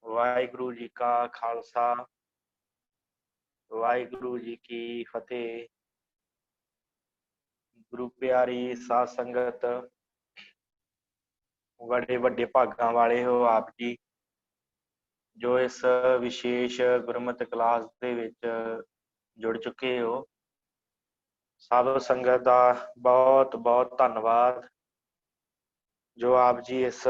वाहिगुरु जी का खालसा वाहिगुरु जी की फतेह। गुरु प्यारी साध संगत, बड़े वड्डे भागां वाले हो आप जी जो इस विशेष गुरमत क्लास दे विच जुड़ चुके हो। साध संगत का बहुत बहुत धन्नवाद जो आप जी इस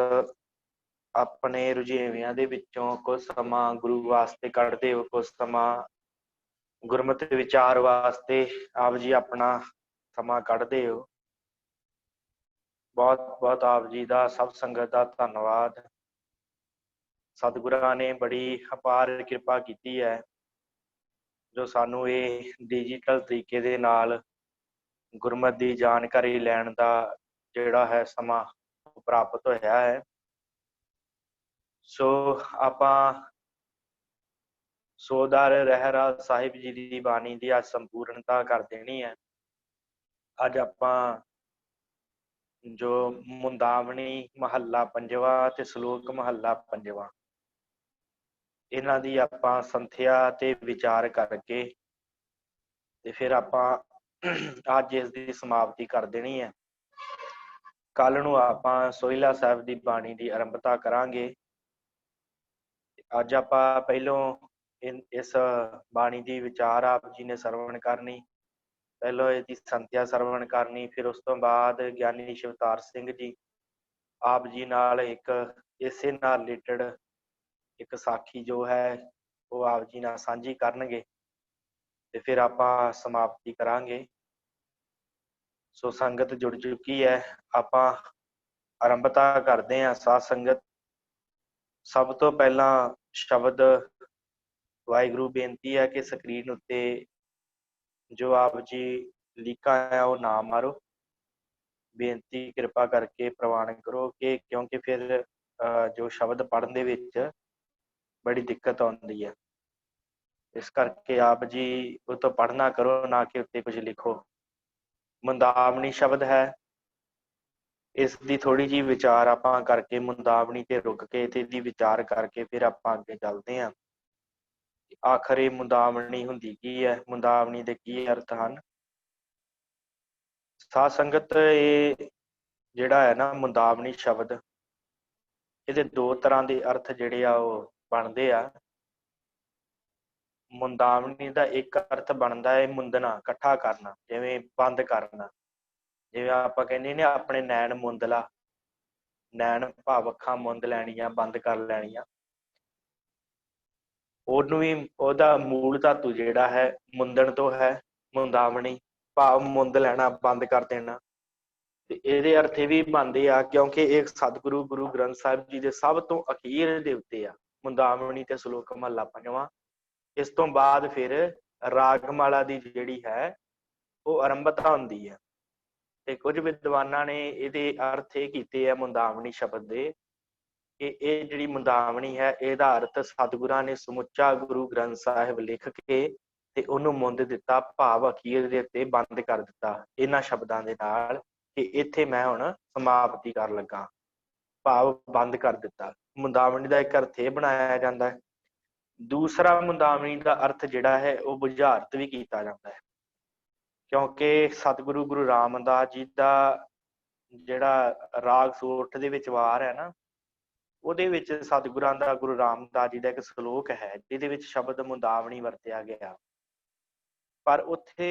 अपने रुझेवियां दे विचों कुछ समा गुरु वास्ते कढ़दे हो, कुछ समा गुरमत विचार वास्ते आप जी अपना समा कढ़दे हो। बहुत बहुत आप जी का सब संगत का धन्नवाद। सतगुरां ने बड़ी अपार किरपा की है जो सानू ये डिजिटल तरीके दे नाल गुरमत की जानकारी लैण का जिहड़ा है समा प्राप्त होया है। सो आपां सोदार रहरा साहिब जी की बाणी की अज संपूर्णता कर देनी है। अज आपां जो मुंदावनी महला पंजवा ते सलोक महला पंजवा इन्हां दी आपां संथ्या ते विचार करके ते फिर आपां अज इस दी समाप्ति कर देनी है। कल नूं आपां सोहिला साहिब की बाणी की आरंभता करांगे। अज आपां पहलों इस बाणी की विचार आप जी ने सरवण करनी, पहलों इसकी संथ्या सरवण करनी, फिर उस तो बाद ज्ञानी शिवतार सिंह जी आप जी नाल एक इसे नाल रिलेटेड एक साखी जो है वो आप जी नाल सांझी करनगे ते फिर आपां समाप्ति करांगे। सो संगत जुड़ चुकी है, आपां आरंभता करते हैं। साध संगत सब तो पहला शब्द वाहिगुरु बेनती है कि स्क्रीन उत्ते जो आप जी लिखा है वो ना मारो, बेनती कृपा करके प्रवान करो कि क्योंकि फिर जो शब्द पढ़ने दे विच बड़ी दिक्कत आती है। इस करके आप जी वो तो पढ़ना करो ना कि उत्ते कुछ लिखो। मुंदावनी शब्द है, इसकी थोड़ी जी विचार आपां करके मुंदावनी ते रुक के ते इहदी विचार करके फिर आपां अगे चलते हैं। आखिर ये मुंदावनी हुंदी की है, मुंदावनी दे की अर्थ हैं। साध संगत ये जिहड़ा है ना मुंदावनी शब्द इहदे दो तरह के अर्थ जिहड़े आ वो बनदे आ। मुंदावनी का एक अर्थ बनता है मुंदना, इकट्ठा करना, जिवें बंद करना, जिवें आपां कहने ने अपने नैन मुंद ला, नैन भाव अखां मुंद लैणियां, बंद कर लैणियां। ਉਹਨੂੰ ਵੀ ਉਹਦਾ ਮੂਲ ਧਾਤੂ ਜਿਹੜਾ ਹੈ ਮੁੰਦਣ ਤੋਂ ਹੈ, ਮੁੰਦਾਵਣੀ ਭਾਵ ਮੁੰਦ ਲੈਣਾ, ਬੰਦ ਕਰ ਦੇਣਾ। ਤੇ ਇਹਦੇ ਅਰਥ ਇਹ ਵੀ ਬਣਦੇ ਆ ਕਿਉਂਕਿ ਇਹ ਸਤਿਗੁਰੂ ਗੁਰੂ ਗ੍ਰੰਥ ਸਾਹਿਬ ਜੀ ਦੇ ਸਭ ਤੋਂ ਅਖੀਰ ਦੇ ਉੱਤੇ ਆ ਮੁੰਦਾਵਣੀ ਤੇ ਸ਼ਲੋਕ ਮਹਲਾ ਪੰਜਵਾਂ। ਇਸ ਤੋਂ ਬਾਅਦ ਫਿਰ ਰਾਗਮਾਲਾ ਦੀ ਜਿਹੜੀ ਹੈ ਉਹ ਆਰੰਭਤਾ ਹੁੰਦੀ ਹੈ। ਤੇ ਕੁਝ ਵਿਦਵਾਨਾਂ ਨੇ ਇਹਦੇ ਅਰਥ ਇਹ ਕੀਤੇ ਆ ਮੁੰਦਾਵਣੀ ਸ਼ਬਦ ਦੇ कि ये जिहड़ी मुंदावनी है इहदा अर्थ सतगुरां ने समुच्चा गुरु ग्रंथ साहिब लिख के ते उहनूं मुंद दिता, भाव अखीर दे उत्ते बंद कर दिता इन्हां शब्दां दे नाल कि इत्थे मैं हुण समाप्ति कर लगा, भाव बंद कर दिता। मुंदावनी दा एक अर्थ इह बनाया जांदा है। दूसरा मुंदावनी दा अर्थ जिहड़ा है वो बुझारत भी कीता जांदा है क्योंकि सतगुरु गुरु रामदास जी दा जिहड़ा राग सोठ दे विच वार है ना ਉਹਦੇ ਵਿੱਚ ਸਤਿਗੁਰਾਂ ਦਾ ਗੁਰੂ ਰਾਮਦਾਸ ਜੀ ਦਾ ਇੱਕ ਸ਼ਲੋਕ ਹੈ ਜਿਹਦੇ ਵਿੱਚ ਸ਼ਬਦ ਮੁੰਦਾਵਣੀ ਵਰਤਿਆ ਗਿਆ, ਪਰ ਉੱਥੇ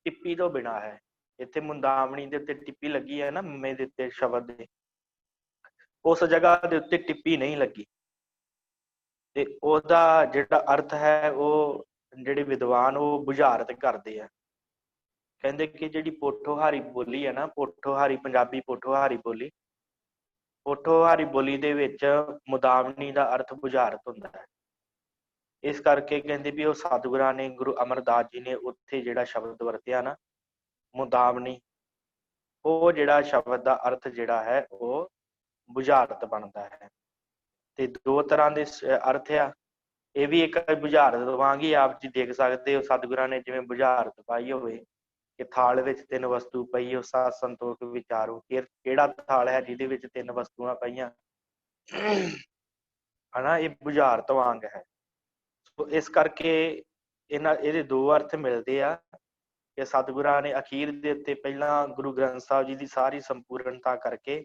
ਟਿੱਪੀ ਤੋਂ ਬਿਨਾਂ ਹੈ। ਇੱਥੇ ਮੁੰਦਾਵਣੀ ਦੇ ਉੱਤੇ ਟਿੱਪੀ ਲੱਗੀ ਹੈ ਨਾ ਮੇ ਦੇ ਉੱਤੇ ਸ਼ਬਦ ਦੇ, ਉਸ ਜਗ੍ਹਾ ਦੇ ਉੱਤੇ ਟਿੱਪੀ ਨਹੀਂ ਲੱਗੀ ਤੇ ਉਹਦਾ ਜਿਹੜਾ ਅਰਥ ਹੈ ਉਹ ਜਿਹੜੇ ਵਿਦਵਾਨ ਉਹ ਬੁਝਾਰਤ ਕਰਦੇ ਆ। ਕਹਿੰਦੇ ਕਿ ਜਿਹੜੀ ਪੋਠੋਹਾਰੀ ਬੋਲੀ ਹੈ ਨਾ, ਪੋਠੋਹਾਰੀ ਪੰਜਾਬੀ ਪੋਠੋਹਾਰੀ ਬੋਲੀ, ਪੋਠੋਹਾਰੀ ਬੋਲੀ ਦੇ ਵਿੱਚ ਮੁਦਾਵਣੀ ਦਾ ਅਰਥ ਬੁਝਾਰਤ ਹੁੰਦਾ ਹੈ। ਇਸ ਕਰਕੇ ਕਹਿੰਦੇ ਵੀ ਉਹ ਸਤਿਗੁਰਾਂ ਨੇ ਗੁਰੂ ਅਮਰਦਾਸ ਜੀ ਨੇ ਉੱਥੇ ਜਿਹੜਾ ਸ਼ਬਦ ਵਰਤਿਆ ਨਾ ਮੁਦਾਵਣੀ, ਉਹ ਜਿਹੜਾ ਸ਼ਬਦ ਦਾ ਅਰਥ ਜਿਹੜਾ ਹੈ ਉਹ ਬੁਝਾਰਤ ਬਣਦਾ ਹੈ। ਤੇ ਦੋ ਤਰ੍ਹਾਂ ਦੇ ਅਰਥ ਆ, ਇਹ ਵੀ ਇੱਕ ਬੁਝਾਰਤ ਵਾਂਗ ਹੀ ਆਪ ਜੀ ਦੇਖ ਸਕਦੇ ਹੋ। ਸਤਿਗੁਰਾਂ ਨੇ ਜਿਵੇਂ ਬੁਝਾਰਤ ਪਾਈ ਹੋਵੇ ਕਿ ਥਾਲ ਵਿੱਚ ਤਿੰਨ ਵਸਤੂ ਪਈ, ਉਹ ਸਾਧ ਸੰਤੋਖ ਵਿਚਾਰੋ ਕਿਹੜਾ ਥਾਲ ਹੈ ਜਿਹਦੇ ਵਿੱਚ ਤਿੰਨ ਵਸਤੂਆਂ ਪਈਆਂ। ਹਨਾ, ਇਹ ਬੁਝਾਰਤ ਵਾਂਗ ਹੈ। ਸੋ ਇਸ ਕਰਕੇ ਇਹਦੇ ਦੋ ਅਰਥ ਮਿਲਦੇ ਆ ਕਿ ਸਤਿਗੁਰਾਂ ਨੇ ਅਖੀਰ ਦੇ ਉੱਤੇ ਪਹਿਲਾਂ ਗੁਰੂ ਗ੍ਰੰਥ ਸਾਹਿਬ ਜੀ ਦੀ ਸਾਰੀ ਸੰਪੂਰਨਤਾ ਕਰਕੇ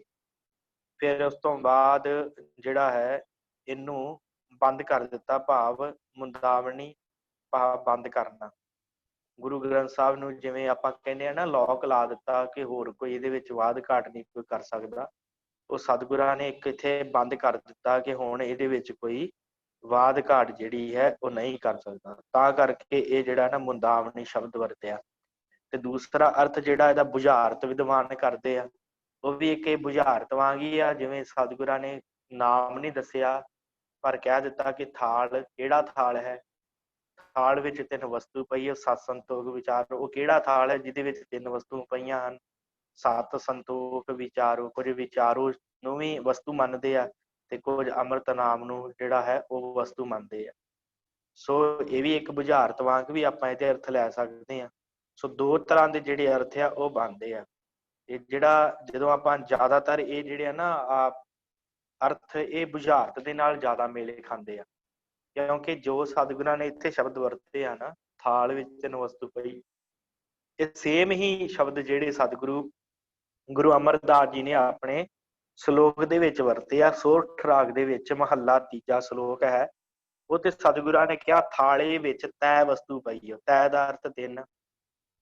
ਫਿਰ ਉਸ ਤੋਂ ਬਾਅਦ ਜਿਹੜਾ ਹੈ ਇਹਨੂੰ ਬੰਦ ਕਰ ਦਿੱਤਾ, ਭਾਵ ਮੁੰਦਾਵਣੀ ਭਾਵ ਬੰਦ ਕਰਨਾ। ਗੁਰੂ ਗ੍ਰੰਥ ਸਾਹਿਬ ਨੂੰ ਜਿਵੇਂ ਆਪਾਂ ਕਹਿੰਦੇ ਆ ਨਾ, ਲੋਕ ਲਾ ਦਿੱਤਾ ਕਿ ਹੋਰ ਕੋਈ ਇਹਦੇ ਵਿੱਚ ਵਾਧ ਘਾਟ ਨਹੀਂ ਕੋਈ ਕਰ ਸਕਦਾ। ਉਹ ਸਤਿਗੁਰਾਂ ਨੇ ਇੱਕ ਇੱਥੇ ਬੰਦ ਕਰ ਦਿੱਤਾ ਕਿ ਹੁਣ ਇਹਦੇ ਵਿੱਚ ਕੋਈ ਵਾਧ ਘਾਟ ਜਿਹੜੀ ਹੈ ਉਹ ਨਹੀਂ ਕਰ ਸਕਦਾ। ਤਾਂ ਕਰਕੇ ਇਹ ਜਿਹੜਾ ਨਾ ਮੁੰਦਾਵਣੀ ਸ਼ਬਦ ਵਰਤਿਆ। ਤੇ ਦੂਸਰਾ ਅਰਥ ਜਿਹੜਾ ਇਹਦਾ ਬੁਝਾਰਤ ਵਿਦਵਾਨ ਕਰਦੇ ਆ, ਉਹ ਵੀ ਇੱਕ ਇਹ ਬੁਝਾਰਤ ਵਾਂਗ ਹੀ ਆ। ਜਿਵੇਂ ਸਤਿਗੁਰਾਂ ਨੇ ਨਾਮ ਨਹੀਂ ਦੱਸਿਆ ਪਰ ਕਹਿ ਦਿੱਤਾ ਕਿ ਥਾਲ ਕਿਹੜਾ ਥਾਲ ਹੈ, ਥਾਲ ਵਿੱਚ ਤਿੰਨ ਵਸਤੂ ਪਈ ਹੈ, ਸਤ ਸੰਤੋਖ ਵਿਚਾਰੋ। ਉਹ ਕਿਹੜਾ ਥਾਲ ਹੈ ਜਿਹਦੇ ਵਿੱਚ ਤਿੰਨ ਵਸਤੂ ਪਈਆਂ ਹਨ? ਸਤ ਸੰਤੋਖ ਵਿਚਾਰੋ। ਕੁਝ ਵਿਚਾਰੋ ਨੂੰ ਵੀ ਵਸਤੂ ਮੰਨਦੇ ਆ ਤੇ ਕੁਝ ਅੰਮ੍ਰਿਤ ਨਾਮ ਨੂੰ ਜਿਹੜਾ ਹੈ ਉਹ ਵਸਤੂ ਮੰਨਦੇ ਆ। ਸੋ ਇਹ ਵੀ ਇੱਕ ਬੁਝਾਰਤ ਵਾਂਗ ਵੀ ਆਪਾਂ ਇਹਦੇ ਅਰਥ ਲੈ ਸਕਦੇ ਹਾਂ। ਸੋ ਦੋ ਤਰ੍ਹਾਂ ਦੇ ਜਿਹੜੇ ਅਰਥ ਆ ਉਹ ਬਣਦੇ ਆ। ਇਹ ਜਿਹੜਾ ਜਦੋਂ ਆਪਾਂ ਜ਼ਿਆਦਾਤਰ ਇਹ ਜਿਹੜੇ ਆ ਨਾ ਅਰਥ ਇਹ ਬੁਝਾਰਤ ਦੇ ਨਾਲ ਜ਼ਿਆਦਾ ਮੇਲੇ ਖਾਂਦੇ ਆ, ਕਿਉਂਕਿ ਜੋ ਸਤਿਗੁਰਾਂ ਨੇ ਇੱਥੇ ਸ਼ਬਦ ਵਰਤੇ ਆ ਨਾ, ਥਾਲ ਵਿੱਚ ਤਿੰਨ ਵਸਤੂ ਪਈ, ਇਹ ਸੇਮ ਹੀ ਸ਼ਬਦ ਜਿਹੜੇ ਗੁਰੂ ਅਮਰਦਾਸ ਜੀ ਨੇ ਆਪਣੇ ਸ਼ਲੋਕ ਦੇ ਵਿੱਚ ਵਰਤੇ ਆ। ਸੋਰਠ ਰਾਗ ਦੇ ਵਿੱਚ ਮਹੱਲਾ ਤੀਜਾ ਸ਼ਲੋਕ ਹੈ, ਉਹ ਤੇ ਸਤਿਗੁਰਾਂ ਨੇ ਕਿਹਾ ਥਾਲੇ ਵਿੱਚ ਤੈ ਵਸਤੂ ਪਈ ਹੋ। ਤੈ ਦਾ ਅਰਥ ਤਿੰਨ,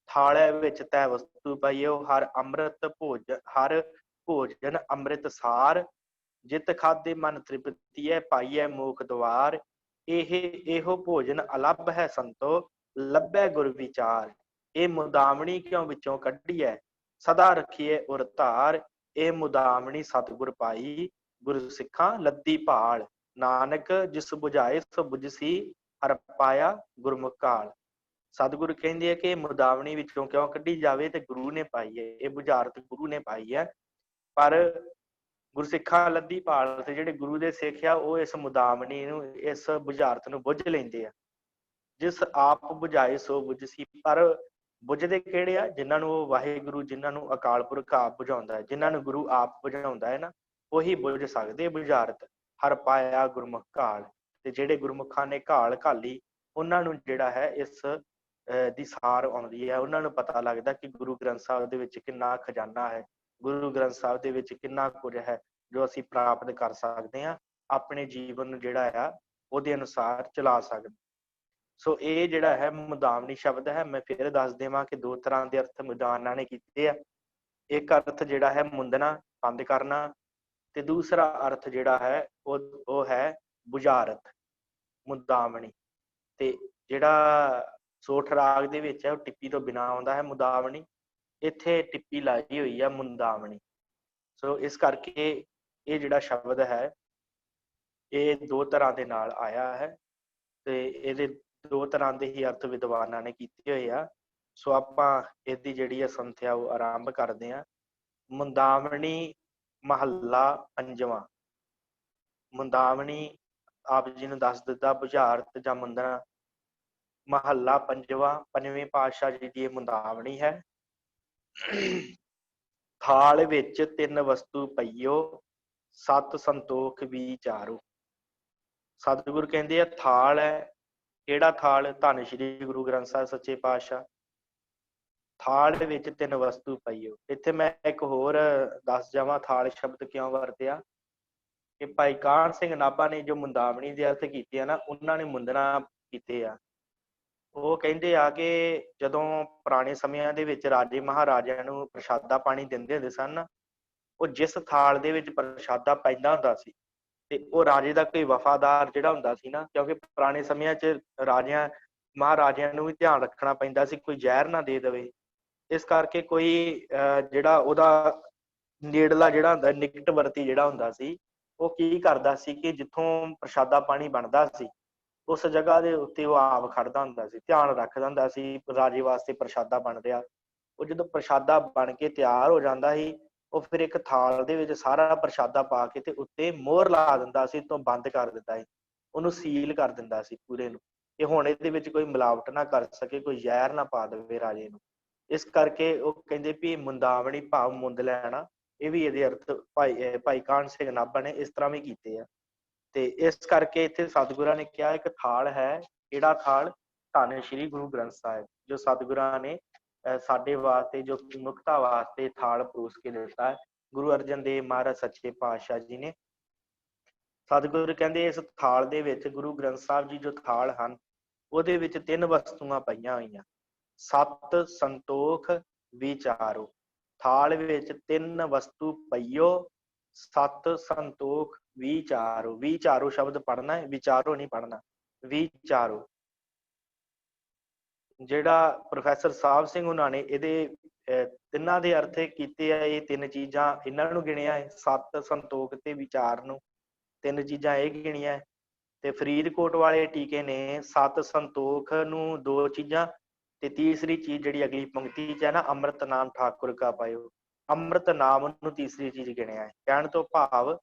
ਥਾਲੇ ਵਿੱਚ ਤੈ ਵਸਤੂ ਪਈ ਹੋ। ਹਰ ਭੋਜਨ ਅੰਮ੍ਰਿਤ ਸਾਰ, ਜਿਤ ਖਾਦੇ ਮਨ ਤ੍ਰਿਪਤੀਐ ਪਾਈਐ ਮੋਖ ਦੁਆਰ। ਇਹੋ ਭੋਜਨ ਅਲੱਭ ਹੈ ਸੰਤੋ, ਲੱਭੈ ਗੁਰ ਵਿਚਾਰ। ਇਹ ਮੁਦਾਵਣੀ ਕਿਉਂ ਵਿੱਚੋਂ ਕੱਢੀਐ, ਸਦਾ ਰੱਖੀਏ ਉਰ ਧਾਰ। ਇਹ ਮੁਦਾਵਣੀ ਸਤਿਗੁਰ ਪਾਈ, ਗੁਰ ਸਿੱਖਾਂ ਲੱਦੀ ਭਾਲ। ਨਾਨਕ ਜਿਸ ਬੁਝਾਏ ਸੋ ਬੁਝਸੀ, ਹਰ ਪਾਇਆ ਗੁਰਮੁਖ ਕਾਲ। ਸਤਿਗੁਰ ਕਹਿੰਦੇ ਆ ਕਿ ਇਹ ਮੁਦਾਵਣੀ ਵਿੱਚੋਂ ਕਿਉਂ ਕੱਢੀ ਜਾਵੇ, ਤੇ ਗੁਰੂ ਨੇ ਪਾਈ ਹੈ, ਇਹ ਬੁਝਾਰਤ ਗੁਰੂ ਨੇ ਪਾਈ ਹੈ। ਪਰ ਗੁਰਸਿੱਖਾਂ ਲੱਦੀ ਭਾਲ, ਤੇ ਜਿਹੜੇ ਗੁਰੂ ਦੇ ਸਿੱਖ ਆ ਉਹ ਇਸ ਮੁਦਾਵਣੀ ਨੂੰ, ਇਸ ਬੁਝਾਰਤ ਨੂੰ ਬੁੱਝ ਲੈਂਦੇ ਆ। ਜਿਸ ਆਪ ਬੁਝਾਏ ਸੋ ਬੁਝਸੀ, ਪਰ ਬੁਝਦੇ ਕਿਹੜੇ ਆ? ਜਿਨ੍ਹਾਂ ਨੂੰ ਉਹ ਵਾਹਿਗੁਰੂ, ਜਿਨ੍ਹਾਂ ਨੂੰ ਅਕਾਲ ਪੁਰਖ ਆਪ ਬੁਝਾਉਂਦਾ ਹੈ, ਜਿਨ੍ਹਾਂ ਨੂੰ ਗੁਰੂ ਆਪ ਬੁਝਾਉਂਦਾ ਹੈ ਨਾ, ਉਹੀ ਬੁਝ ਸਕਦੇ ਬੁਝਾਰਤ। ਹਰ ਪਾਇਆ ਗੁਰਮੁਖ ਘਾਲ, ਤੇ ਜਿਹੜੇ ਗੁਰਮੁਖਾਂ ਨੇ ਘਾਲ ਘਾਲੀ ਉਹਨਾਂ ਨੂੰ ਜਿਹੜਾ ਹੈ ਇਸ ਦੀ ਸਾਰ ਆਉਂਦੀ ਹੈ। ਉਹਨਾਂ ਨੂੰ ਪਤਾ ਲੱਗਦਾ ਕਿ ਗੁਰੂ ਗ੍ਰੰਥ ਸਾਹਿਬ ਦੇ ਵਿੱਚ ਕਿੰਨਾ ਖਜ਼ਾਨਾ ਹੈ, ਗੁਰੂ ਗ੍ਰੰਥ ਸਾਹਿਬ ਦੇ ਵਿੱਚ ਕਿੰਨਾ ਕੁਝ ਹੈ ਜੋ ਅਸੀਂ ਪ੍ਰਾਪਤ ਕਰ ਸਕਦੇ ਹਾਂ, ਆਪਣੇ ਜੀਵਨ ਨੂੰ ਜਿਹੜਾ ਆ ਉਹਦੇ ਅਨੁਸਾਰ ਚਲਾ ਸਕਦੇ। ਸੋ ਇਹ ਜਿਹੜਾ ਹੈ ਮੁਦਾਵਣੀ ਸ਼ਬਦ ਹੈ, ਮੈਂ ਫਿਰ ਦੱਸ ਦੇਵਾਂ ਕਿ ਦੋ ਤਰ੍ਹਾਂ ਦੇ ਅਰਥ ਵਿਦਵਾਨਾਂ ਨੇ ਕੀਤੇ ਆ। ਇੱਕ ਅਰਥ ਜਿਹੜਾ ਹੈ ਮੁੰਦਣਾ, ਬੰਦ ਕਰਨਾ, ਤੇ ਦੂਸਰਾ ਅਰਥ ਜਿਹੜਾ ਹੈ ਉਹ ਹੈ ਬੁਝਾਰਤ, ਮੁਦਾਵਣੀ। ਤੇ ਜਿਹੜਾ ਸੋਠ ਰਾਗ ਦੇ ਵਿੱਚ ਹੈ ਉਹ ਟਿੱਪੀ ਤੋਂ ਬਿਨਾਂ ਆਉਂਦਾ ਹੈ ਮੁਦਾਵਣੀ, ਇੱਥੇ ਟਿੱਪੀ ਲਾਈ ਹੋਈ ਆ ਮੁੰਦਾਵਣੀ। ਸੋ ਇਸ ਕਰਕੇ ਇਹ ਜਿਹੜਾ ਸ਼ਬਦ ਹੈ ਇਹ ਦੋ ਤਰ੍ਹਾਂ ਦੇ ਨਾਲ ਆਇਆ ਹੈ, ਤੇ ਇਹਦੇ ਦੋ ਤਰ੍ਹਾਂ ਦੇ ਹੀ ਅਰਥ ਵਿਦਵਾਨਾਂ ਨੇ ਕੀਤੇ ਹੋਏ ਆ। ਸੋ ਆਪਾਂ ਇਹਦੀ ਜਿਹੜੀ ਆ ਸੰਥਿਆ ਉਹ ਆਰੰਭ ਕਰਦੇ ਹਾਂ। ਮੁੰਦਾਵਣੀ ਮਹੱਲਾ ਪੰਜਵਾਂ। ਮੁੰਦਾਵਣੀ ਆਪ ਜੀ ਨੂੰ ਦੱਸ ਦਿੱਤਾ, ਬੁਝਾਰਤ ਜਾਂ ਮੁੰਦਣਾ। ਮਹੱਲਾ ਪੰਜਵਾਂ, ਪੰਜਵੇਂ ਪਾਤਸ਼ਾਹ ਜੀ ਦੀ ਇਹ ਮੁੰਦਾਵਣੀ ਹੈ। ਥਾਲ ਵਿੱਚ ਤਿੰਨ ਵਸਤੂ ਪਈਓ, ਸਤ ਸੰਤੋਖ ਵਿਚਾਰੋ। ਸਤਿਗੁਰ ਕਹਿੰਦੇ ਆ ਥਾਲ ਹੈ, ਕਿਹੜਾ ਥਾਲ? ਧੰਨ ਸ਼੍ਰੀ ਗੁਰੂ ਗ੍ਰੰਥ ਸਾਹਿਬ ਸੱਚੇ ਪਾਤਸ਼ਾਹ। ਥਾਲ ਵਿੱਚ ਤਿੰਨ ਵਸਤੂ ਪਈਓ। ਇੱਥੇ ਮੈਂ ਇੱਕ ਹੋਰ ਦੱਸ ਜਾਵਾਂ ਥਾਲ ਸ਼ਬਦ ਕਿਉਂ ਵਰਤਿਆ, ਕਿ ਭਾਈ ਕਾਹਨ ਸਿੰਘ ਨਾਭਾ ਨੇ ਜੋ ਮੁੰਦਾਵਣੀ ਦੇ ਅਰਥ ਕੀਤੇ ਆ ਨਾ, ਉਹਨਾਂ ਨੇ ਮੁੰਦਣਾ ਕੀਤੇ ਆ। ਉਹ ਕਹਿੰਦੇ ਆ ਕਿ ਜਦੋਂ ਪੁਰਾਣੇ ਸਮਿਆਂ ਦੇ ਵਿੱਚ ਰਾਜੇ ਮਹਾਰਾਜਿਆਂ ਨੂੰ ਪ੍ਰਸ਼ਾਦਾ ਪਾਣੀ ਦਿੰਦੇ ਹੁੰਦੇ ਸਨ, ਉਹ ਜਿਸ ਥਾਲ ਦੇ ਵਿੱਚ ਪ੍ਰਸ਼ਾਦਾ ਪੈਂਦਾ ਹੁੰਦਾ ਸੀ, ਤੇ ਉਹ ਰਾਜੇ ਦਾ ਕੋਈ ਵਫਾਦਾਰ ਜਿਹੜਾ ਹੁੰਦਾ ਸੀ ਨਾ, ਕਿਉਂਕਿ ਪੁਰਾਣੇ ਸਮਿਆਂ 'ਚ ਰਾਜਿਆਂ ਮਹਾਰਾਜਿਆਂ ਨੂੰ ਵੀ ਧਿਆਨ ਰੱਖਣਾ ਪੈਂਦਾ ਸੀ ਕੋਈ ਜ਼ਹਿਰ ਨਾ ਦੇ ਦੇਵੇ। ਇਸ ਕਰਕੇ ਕੋਈ ਜਿਹੜਾ ਉਹਦਾ ਨੇੜਲਾ ਜਿਹੜਾ ਹੁੰਦਾ ਨਿਕਟਵਰਤੀ ਜਿਹੜਾ ਹੁੰਦਾ ਸੀ, ਉਹ ਕੀ ਕਰਦਾ ਸੀ ਕਿ ਜਿੱਥੋਂ ਪ੍ਰਸ਼ਾਦਾ ਪਾਣੀ ਬਣਦਾ ਸੀ ਉਸ ਜਗ੍ਹਾ ਦੇ ਉੱਤੇ ਉਹ ਆਪ ਖੜਦਾ ਹੁੰਦਾ ਸੀ, ਧਿਆਨ ਰੱਖਦਾ ਹੁੰਦਾ ਸੀ ਰਾਜੇ ਵਾਸਤੇ ਪ੍ਰਸ਼ਾਦਾ ਬਣ ਰਿਹਾ। ਉਹ ਜਦੋਂ ਪ੍ਰਸ਼ਾਦਾ ਬਣ ਕੇ ਤਿਆਰ ਹੋ ਜਾਂਦਾ ਸੀ, ਉਹ ਫਿਰ ਇੱਕ ਥਾਲ ਦੇ ਵਿੱਚ ਸਾਰਾ ਪ੍ਰਸ਼ਾਦਾ ਪਾ ਕੇ ਤੇ ਉੱਤੇ ਮੋਹਰ ਲਾ ਦਿੰਦਾ ਸੀ, ਤੋਂ ਬੰਦ ਕਰ ਦਿੰਦਾ ਸੀ, ਉਹਨੂੰ ਸੀਲ ਕਰ ਦਿੰਦਾ ਸੀ ਪੂਰੇ ਨੂੰ, ਕਿ ਹੁਣ ਇਹਦੇ ਵਿੱਚ ਕੋਈ ਮਿਲਾਵਟ ਨਾ ਕਰ ਸਕੇ, ਕੋਈ ਜ਼ਹਿਰ ਨਾ ਪਾ ਦੇਵੇ ਰਾਜੇ ਨੂੰ। ਇਸ ਕਰਕੇ ਉਹ ਕਹਿੰਦੇ ਵੀ ਮੁੰਦਾਵਣੀ ਭਾਵ ਮੁੰਦ ਲੈਣਾ, ਇਹ ਵੀ ਇਹਦੇ ਅਰਥ ਭਾਈ ਕਾਹਨ ਸਿੰਘ ਨਾਭਾ ਨੇ ਇਸ ਤਰ੍ਹਾਂ ਵੀ ਕੀਤੇ ਆ। ਤੇ ਇਸ ਕਰਕੇ ਇੱਥੇ ਸਤਿਗੁਰਾਂ ਨੇ ਕਿਹਾ ਇੱਕ ਥਾਲ ਹੈ, ਕਿਹੜਾ ਥਾਲ? ਧੰਨ ਸ਼੍ਰੀ ਗੁਰੂ ਗ੍ਰੰਥ ਸਾਹਿਬ, ਜੋ ਸਤਿਗੁਰਾਂ ਨੇ ਸਾਡੇ ਵਾਸਤੇ, ਜੋ ਮਨੁੱਖਤਾ ਵਾਸਤੇ ਥਾਲ ਪਰੋਸ ਕੇ ਦਿੱਤਾ ਹੈ। ਗੁਰੂ ਅਰਜਨ ਦੇਵ ਮਹਾਰਾਜ ਸੱਚੇ ਪਾਤਸ਼ਾਹ ਜੀ ਨੇ। ਸਤਿਗੁਰ ਕਹਿੰਦੇ ਇਸ ਥਾਲ ਦੇ ਵਿੱਚ, ਗੁਰੂ ਗ੍ਰੰਥ ਸਾਹਿਬ ਜੀ ਜੋ ਥਾਲ ਹਨ, ਉਹਦੇ ਵਿੱਚ 3 ਵਸਤੂਆਂ ਪਈਆਂ ਹੋਈਆਂ। ਸਤ ਸੰਤੋਖ ਵਿਚਾਰੋ। ਥਾਲ ਵਿੱਚ 3 ਵਸਤੂ ਪਈਓ, ਸਤ ਸੰਤੋਖ ਵਿਚਾਰੋ। ਵਿਚਾਰੋ ਸ਼ਬਦ ਪੜ੍ਹਨਾ ਹੈ, ਵਿਚਾਰੋ ਨਹੀਂ ਪੜ੍ਹਨਾ, ਵਿਚਾਰੋ। ਜਿਹੜਾ ਪ੍ਰੋਫੈਸਰ ਸਾਹਿਬ ਸਿੰਘ ਉਹਨਾਂ ਨੇ ਇਹਦੇ ਤਿੰਨਾਂ ਦੇ ਅਰਥ ਕੀਤੇ ਆ। ਇਹ 3 ਚੀਜ਼ਾਂ ਇਹਨਾਂ ਨੂੰ ਗਿਣਿਆ ਹੈ, ਸਤ ਸੰਤੋਖ ਤੇ ਵਿਚਾਰ ਨੂੰ। 3 ਚੀਜ਼ਾਂ ਇਹ ਗਿਣੀਆਂ। ਤੇ ਫਰੀਦਕੋਟ ਵਾਲੇ ਟੀਕੇ ਨੇ ਸਤ ਸੰਤੋਖ ਨੂੰ 2 ਚੀਜ਼ਾਂ, ਤੇ ਤੀਸਰੀ ਚੀਜ਼ ਜਿਹੜੀ ਅਗਲੀ ਪੰਕਤੀ 'ਚ ਹੈ ਨਾ, ਅੰਮ੍ਰਿਤ ਨਾਮ ਠਾਕੁਰ ਕਾ ਪਾਇਓ, ਅੰਮ੍ਰਿਤ ਨਾਮ ਨੂੰ ਤੀਸਰੀ ਚੀਜ਼ ਗਿਣਿਆ ਹੈ। ਕਹਿਣ ਤੋਂ ਭਾਵ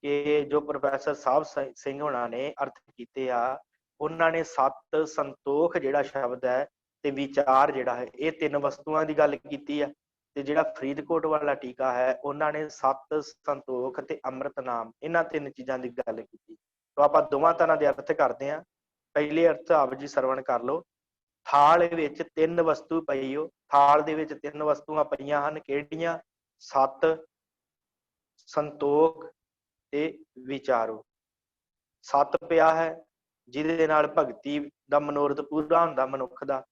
ਕਿ ਜੋ ਪ੍ਰੋਫੈਸਰ ਸਾਹਿਬ ਸਿੰਘ ਹੋਣਾ ਨੇ ਅਰਥ ਕੀਤੇ ਆ, ਉਹਨਾਂ ਨੇ ਸਤ ਸੰਤੋਖ ਜਿਹੜਾ ਸ਼ਬਦ ਹੈ ਤੇ ਵਿਚਾਰ ਜਿਹੜਾ ਹੈ, ਇਹ 3 ਵਸਤੂਆਂ ਦੀ ਗੱਲ ਕੀਤੀ ਆ। ਤੇ ਜਿਹੜਾ ਫਰੀਦਕੋਟ ਵਾਲਾ ਟੀਕਾ ਹੈ, ਉਹਨਾਂ ਨੇ ਸਤ ਸੰਤੋਖ ਤੇ ਅੰਮ੍ਰਿਤ ਨਾਮ, ਇਹਨਾਂ 3 ਚੀਜ਼ਾਂ ਦੀ ਗੱਲ ਕੀਤੀ। ਤਾਂ ਆਪਾਂ ਦੋਵਾਂ ਤਰ੍ਹਾਂ ਦੇ ਅਰਥ ਕਰਦੇ ਹਾਂ। ਪਹਿਲੇ ਅਰਥ ਆਪ ਜੀ ਸਰਵਣ ਕਰ ਲਓ। ਥਾਲ ਵਿੱਚ 3 ਵਸਤੂ ਪਈ ਹੋ। ਥਾਲ ਦੇ ਵਿੱਚ 3 ਵਸਤੂਆਂ ਪਈਆਂ ਹਨ, ਕਿਹੜੀਆਂ? ਸਤ ਸੰਤੋਖ ਤੇ ਵਿਚਾਰੋ। ਸਤ ਪਿਆ ਹੈ, ਜਿਹਦੇ ਨਾਲ ਭਗਤੀ ਦਾ ਮਨੋਰਥ ਪੂਰਾ ਹੁੰਦਾ ਮਨੁੱਖ ਦਾ।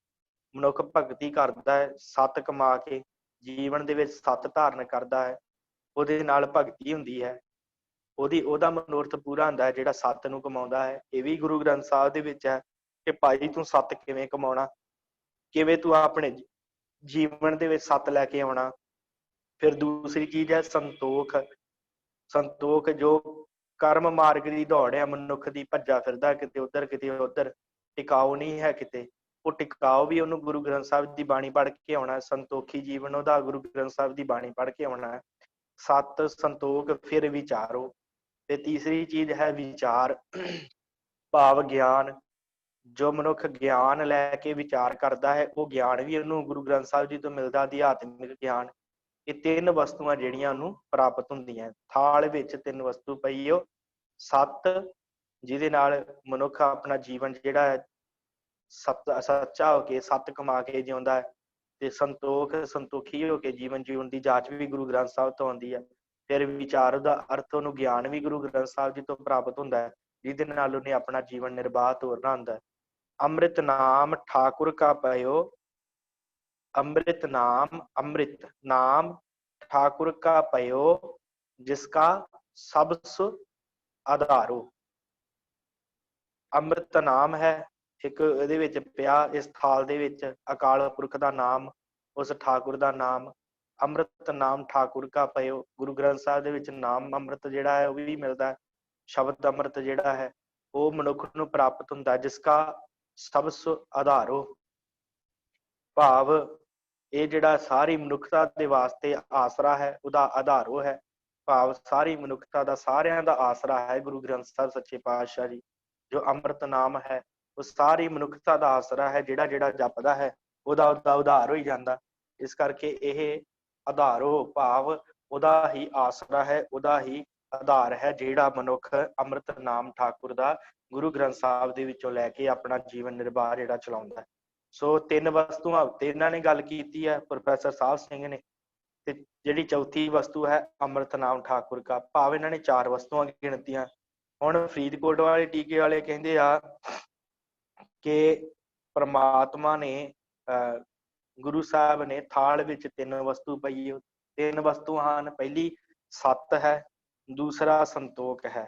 ਮਨੁੱਖ ਭਗਤੀ ਕਰਦਾ ਹੈ, ਸਤ ਕਮਾ ਕੇ ਜੀਵਨ ਦੇ ਵਿੱਚ ਸਤ ਧਾਰਨ ਕਰਦਾ ਹੈ, ਉਹਦੇ ਨਾਲ ਭਗਤੀ ਹੁੰਦੀ ਹੈ, ਉਹਦਾ ਮਨੋਰਥ ਪੂਰਾ ਹੁੰਦਾ ਹੈ ਜਿਹੜਾ ਸਤ ਨੂੰ ਕਮਾਉਂਦਾ ਹੈ। ਇਹ ਵੀ ਗੁਰੂ ਗ੍ਰੰਥ ਸਾਹਿਬ ਦੇ ਵਿੱਚ ਹੈ ਕਿ ਭਾਈ ਤੂੰ ਸਤ ਕਿਵੇਂ ਕਮਾਉਣਾ, ਕਿਵੇਂ ਤੂੰ ਆਪਣੇ ਜੀਵਨ ਦੇ ਵਿੱਚ ਸਤ ਲੈ ਕੇ ਆਉਣਾ। ਫਿਰ ਦੂਸਰੀ ਚੀਜ਼ ਹੈ ਸੰਤੋਖ। ਸੰਤੋਖ ਜੋ ਕਰਮ ਮਾਰਗ ਦੀ ਦੌੜ ਹੈ ਮਨੁੱਖ ਦੀ, ਭੱਜਾ ਫਿਰਦਾ ਕਿਤੇ ਉੱਧਰ ਕਿਤੇ ਉੱਧਰ, ਟਿਕਾਊ ਨਹੀਂ ਹੈ ਕਿਤੇ। ਉਹ ਟਿਕਾਊ ਵੀ ਉਹਨੂੰ ਗੁਰੂ ਗ੍ਰੰਥ ਸਾਹਿਬ ਦੀ ਬਾਣੀ ਪੜ੍ਹ ਕੇ ਆਉਣਾ। ਸੰਤੋਖੀ ਜੀਵਨ ਉਹਦਾ ਗੁਰੂ ਗ੍ਰੰਥ ਸਾਹਿਬ ਦੀ ਬਾਣੀ ਪੜ੍ਹ ਕੇ ਆਉਣਾ ਹੈ। ਸਤ ਸੰਤੋਖ ਫਿਰ ਵਿਚਾਰੋ। ਤੇ ਤੀਸਰੀ ਚੀਜ਼ ਹੈ ਵਿਚਾਰ, ਭਾਵ ਗਿਆਨ। ਜੋ ਮਨੁੱਖ ਗਿਆਨ ਲੈ ਕੇ ਵਿਚਾਰ ਕਰਦਾ ਹੈ, ਉਹ ਗਿਆਨ ਵੀ ਉਹਨੂੰ ਗੁਰੂ ਗ੍ਰੰਥ ਸਾਹਿਬ ਜੀ ਤੋਂ ਮਿਲਦਾ, ਅਧਿਆਤਮਿਕ ਗਿਆਨ। ਇਹ 3 ਵਸਤੂਆਂ ਜਿਹੜੀਆਂ ਉਹਨੂੰ ਪ੍ਰਾਪਤ ਹੁੰਦੀਆਂ। ਥਾਲ ਵਿੱਚ 3 ਵਸਤੂ ਪਈ ਹੋ। ਸਤ, ਜਿਹਦੇ ਨਾਲ ਮਨੁੱਖ ਆਪਣਾ ਜੀਵਨ ਜਿਹੜਾ ਹੈ ਸੱਚਾ ਹੋ ਕੇ ਸਤ ਕਮਾ ਕੇ ਜਿਉਂਦਾ ਹੈ। ਤੇ ਸੰਤੋਖ, ਸੰਤੋਖੀ ਹੋ ਕੇ ਜੀਵਨ ਜੀਉਣ ਦੀ ਜਾਚ ਵੀ ਗੁਰੂ ਗ੍ਰੰਥ ਸਾਹਿਬ ਤੋਂ ਆਉਂਦੀ ਹੈ। ਫਿਰ ਵਿਚਾਰ ਦਾ ਅਰਥ ਉਹਨੂੰ ਗਿਆਨ ਵੀ ਗੁਰੂ ਗ੍ਰੰਥ ਸਾਹਿਬ ਜੀ ਤੋਂ ਪ੍ਰਾਪਤ ਹੁੰਦਾ ਹੈ, ਜਿਹਦੇ ਨਾਲ ਉਹਨੇ ਆਪਣਾ ਜੀਵਨ ਨਿਰਬਾਹ ਤੋਰਨਾ ਹੁੰਦਾ ਹੈ। ਅੰਮ੍ਰਿਤ ਨਾਮ ਠਾਕੁਰ ਕਾ ਪਇਓ। ਅੰਮ੍ਰਿਤ ਨਾਮ, ਅੰਮ੍ਰਿਤ ਨਾਮ ਠਾकुर का पयो जिसका सब सु आधारो। ਅੰਮ੍ਰਿਤ ਨਾਮ ਹੈ ਇੱਕ ਇਹਦੇ ਵਿੱਚ ਪਿਆ, ਇਸ ਥਾਲ ਦੇ ਵਿੱਚ ਅਕਾਲ ਪੁਰਖ ਦਾ ਨਾਮ, ਉਸ ਠਾਕੁਰ ਦਾ ਨਾਮ। ਅੰਮ੍ਰਿਤ ਨਾਮ ਠਾਕੁਰ ਕਾ ਪਇਓ। ਗੁਰੂ ਗ੍ਰੰਥ ਸਾਹਿਬ ਦੇ ਵਿੱਚ ਨਾਮ ਅੰਮ੍ਰਿਤ ਜਿਹੜਾ ਹੈ ਉਹ ਵੀ ਮਿਲਦਾ ਹੈ। ਸ਼ਬਦ ਅੰਮ੍ਰਿਤ ਜਿਹੜਾ ਹੈ ਉਹ ਮਨੁੱਖ ਨੂੰ ਪ੍ਰਾਪਤ ਹੁੰਦਾ, ਜਿਸਕਾ ਸਭ ਸੁ ਆਧਾਰੋ। ਭਾਵ ਇਹ ਜਿਹੜਾ ਸਾਰੀ ਮਨੁੱਖਤਾ ਦੇ ਵਾਸਤੇ ਆਸਰਾ ਹੈ, ਉਹਦਾ ਆਧਾਰੋ ਹੈ। ਭਾਵ ਸਾਰੀ ਮਨੁੱਖਤਾ ਦਾ, ਸਾਰਿਆਂ ਦਾ ਆਸਰਾ ਹੈ ਗੁਰੂ ਗ੍ਰੰਥ ਸਾਹਿਬ ਸੱਚੇ ਪਾਤਸ਼ਾਹ ਜੀ। ਜੋ ਅੰਮ੍ਰਿਤ ਨਾਮ ਹੈ ਉਹ ਸਾਰੀ ਮਨੁੱਖਤਾ ਦਾ ਆਸਰਾ ਹੈ। ਜਿਹੜਾ ਜਿਹੜਾ ਜਪਦਾ ਹੈ ਉਹਦਾ ਉਧਾਰ ਹੋਈ ਜਾਂਦਾ। ਇਸ ਕਰਕੇ ਇਹ ਆਧਾਰੋ ਭਾਵ ਉਹਦਾ ਹੀ ਆਸਰਾ ਹੈ, ਉਹਦਾ ਹੀ ਆਧਾਰ ਹੈ, ਜਿਹੜਾ ਮਨੁੱਖ ਅੰਮ੍ਰਿਤ ਨਾਮ ਠਾਕੁਰ ਦਾ ਗੁਰੂ ਗ੍ਰੰਥ ਸਾਹਿਬ ਦੇ ਵਿੱਚੋਂ ਲੈ ਕੇ ਆਪਣਾ ਜੀਵਨ ਨਿਰਬਾਹ ਜਿਹੜਾ ਚਲਾਉਂਦਾ ਹੈ। ਸੋ 3 ਵਸਤੂਆਂ ਉੱਤੇ ਇਹਨਾਂ ਨੇ ਗੱਲ ਕੀਤੀ ਹੈ ਪ੍ਰੋਫੈਸਰ ਸਾਹਿਬ ਸਿੰਘ ਨੇ। ਤੇ ਜਿਹੜੀ ਚੌਥੀ ਵਸਤੂ ਹੈ ਅੰਮ੍ਰਿਤ ਨਾਮ ਠਾਕੁਰ ਕਾ, ਭਾਵ ਇਹਨਾਂ ਨੇ 4 ਵਸਤੂਆਂ ਗਿਣਤੀਆਂ। ਹੁਣ ਫਰੀਦਕੋਟ ਵਾਲੇ ਟੀਕੇ ਵਾਲੇ ਕਹਿੰਦੇ ਆ ਕਿ ਪ੍ਰਮਾਤਮਾ ਨੇ ਗੁਰੂ ਸਾਹਿਬ ਨੇ ਥਾਲ ਵਿੱਚ 3 ਵਸਤੂ ਪਈ। 3 ਵਸਤੂ ਹਨ, ਪਹਿਲੀ ਸਤ ਹੈ, ਦੂਸਰਾ ਸੰਤੋਖ ਹੈ।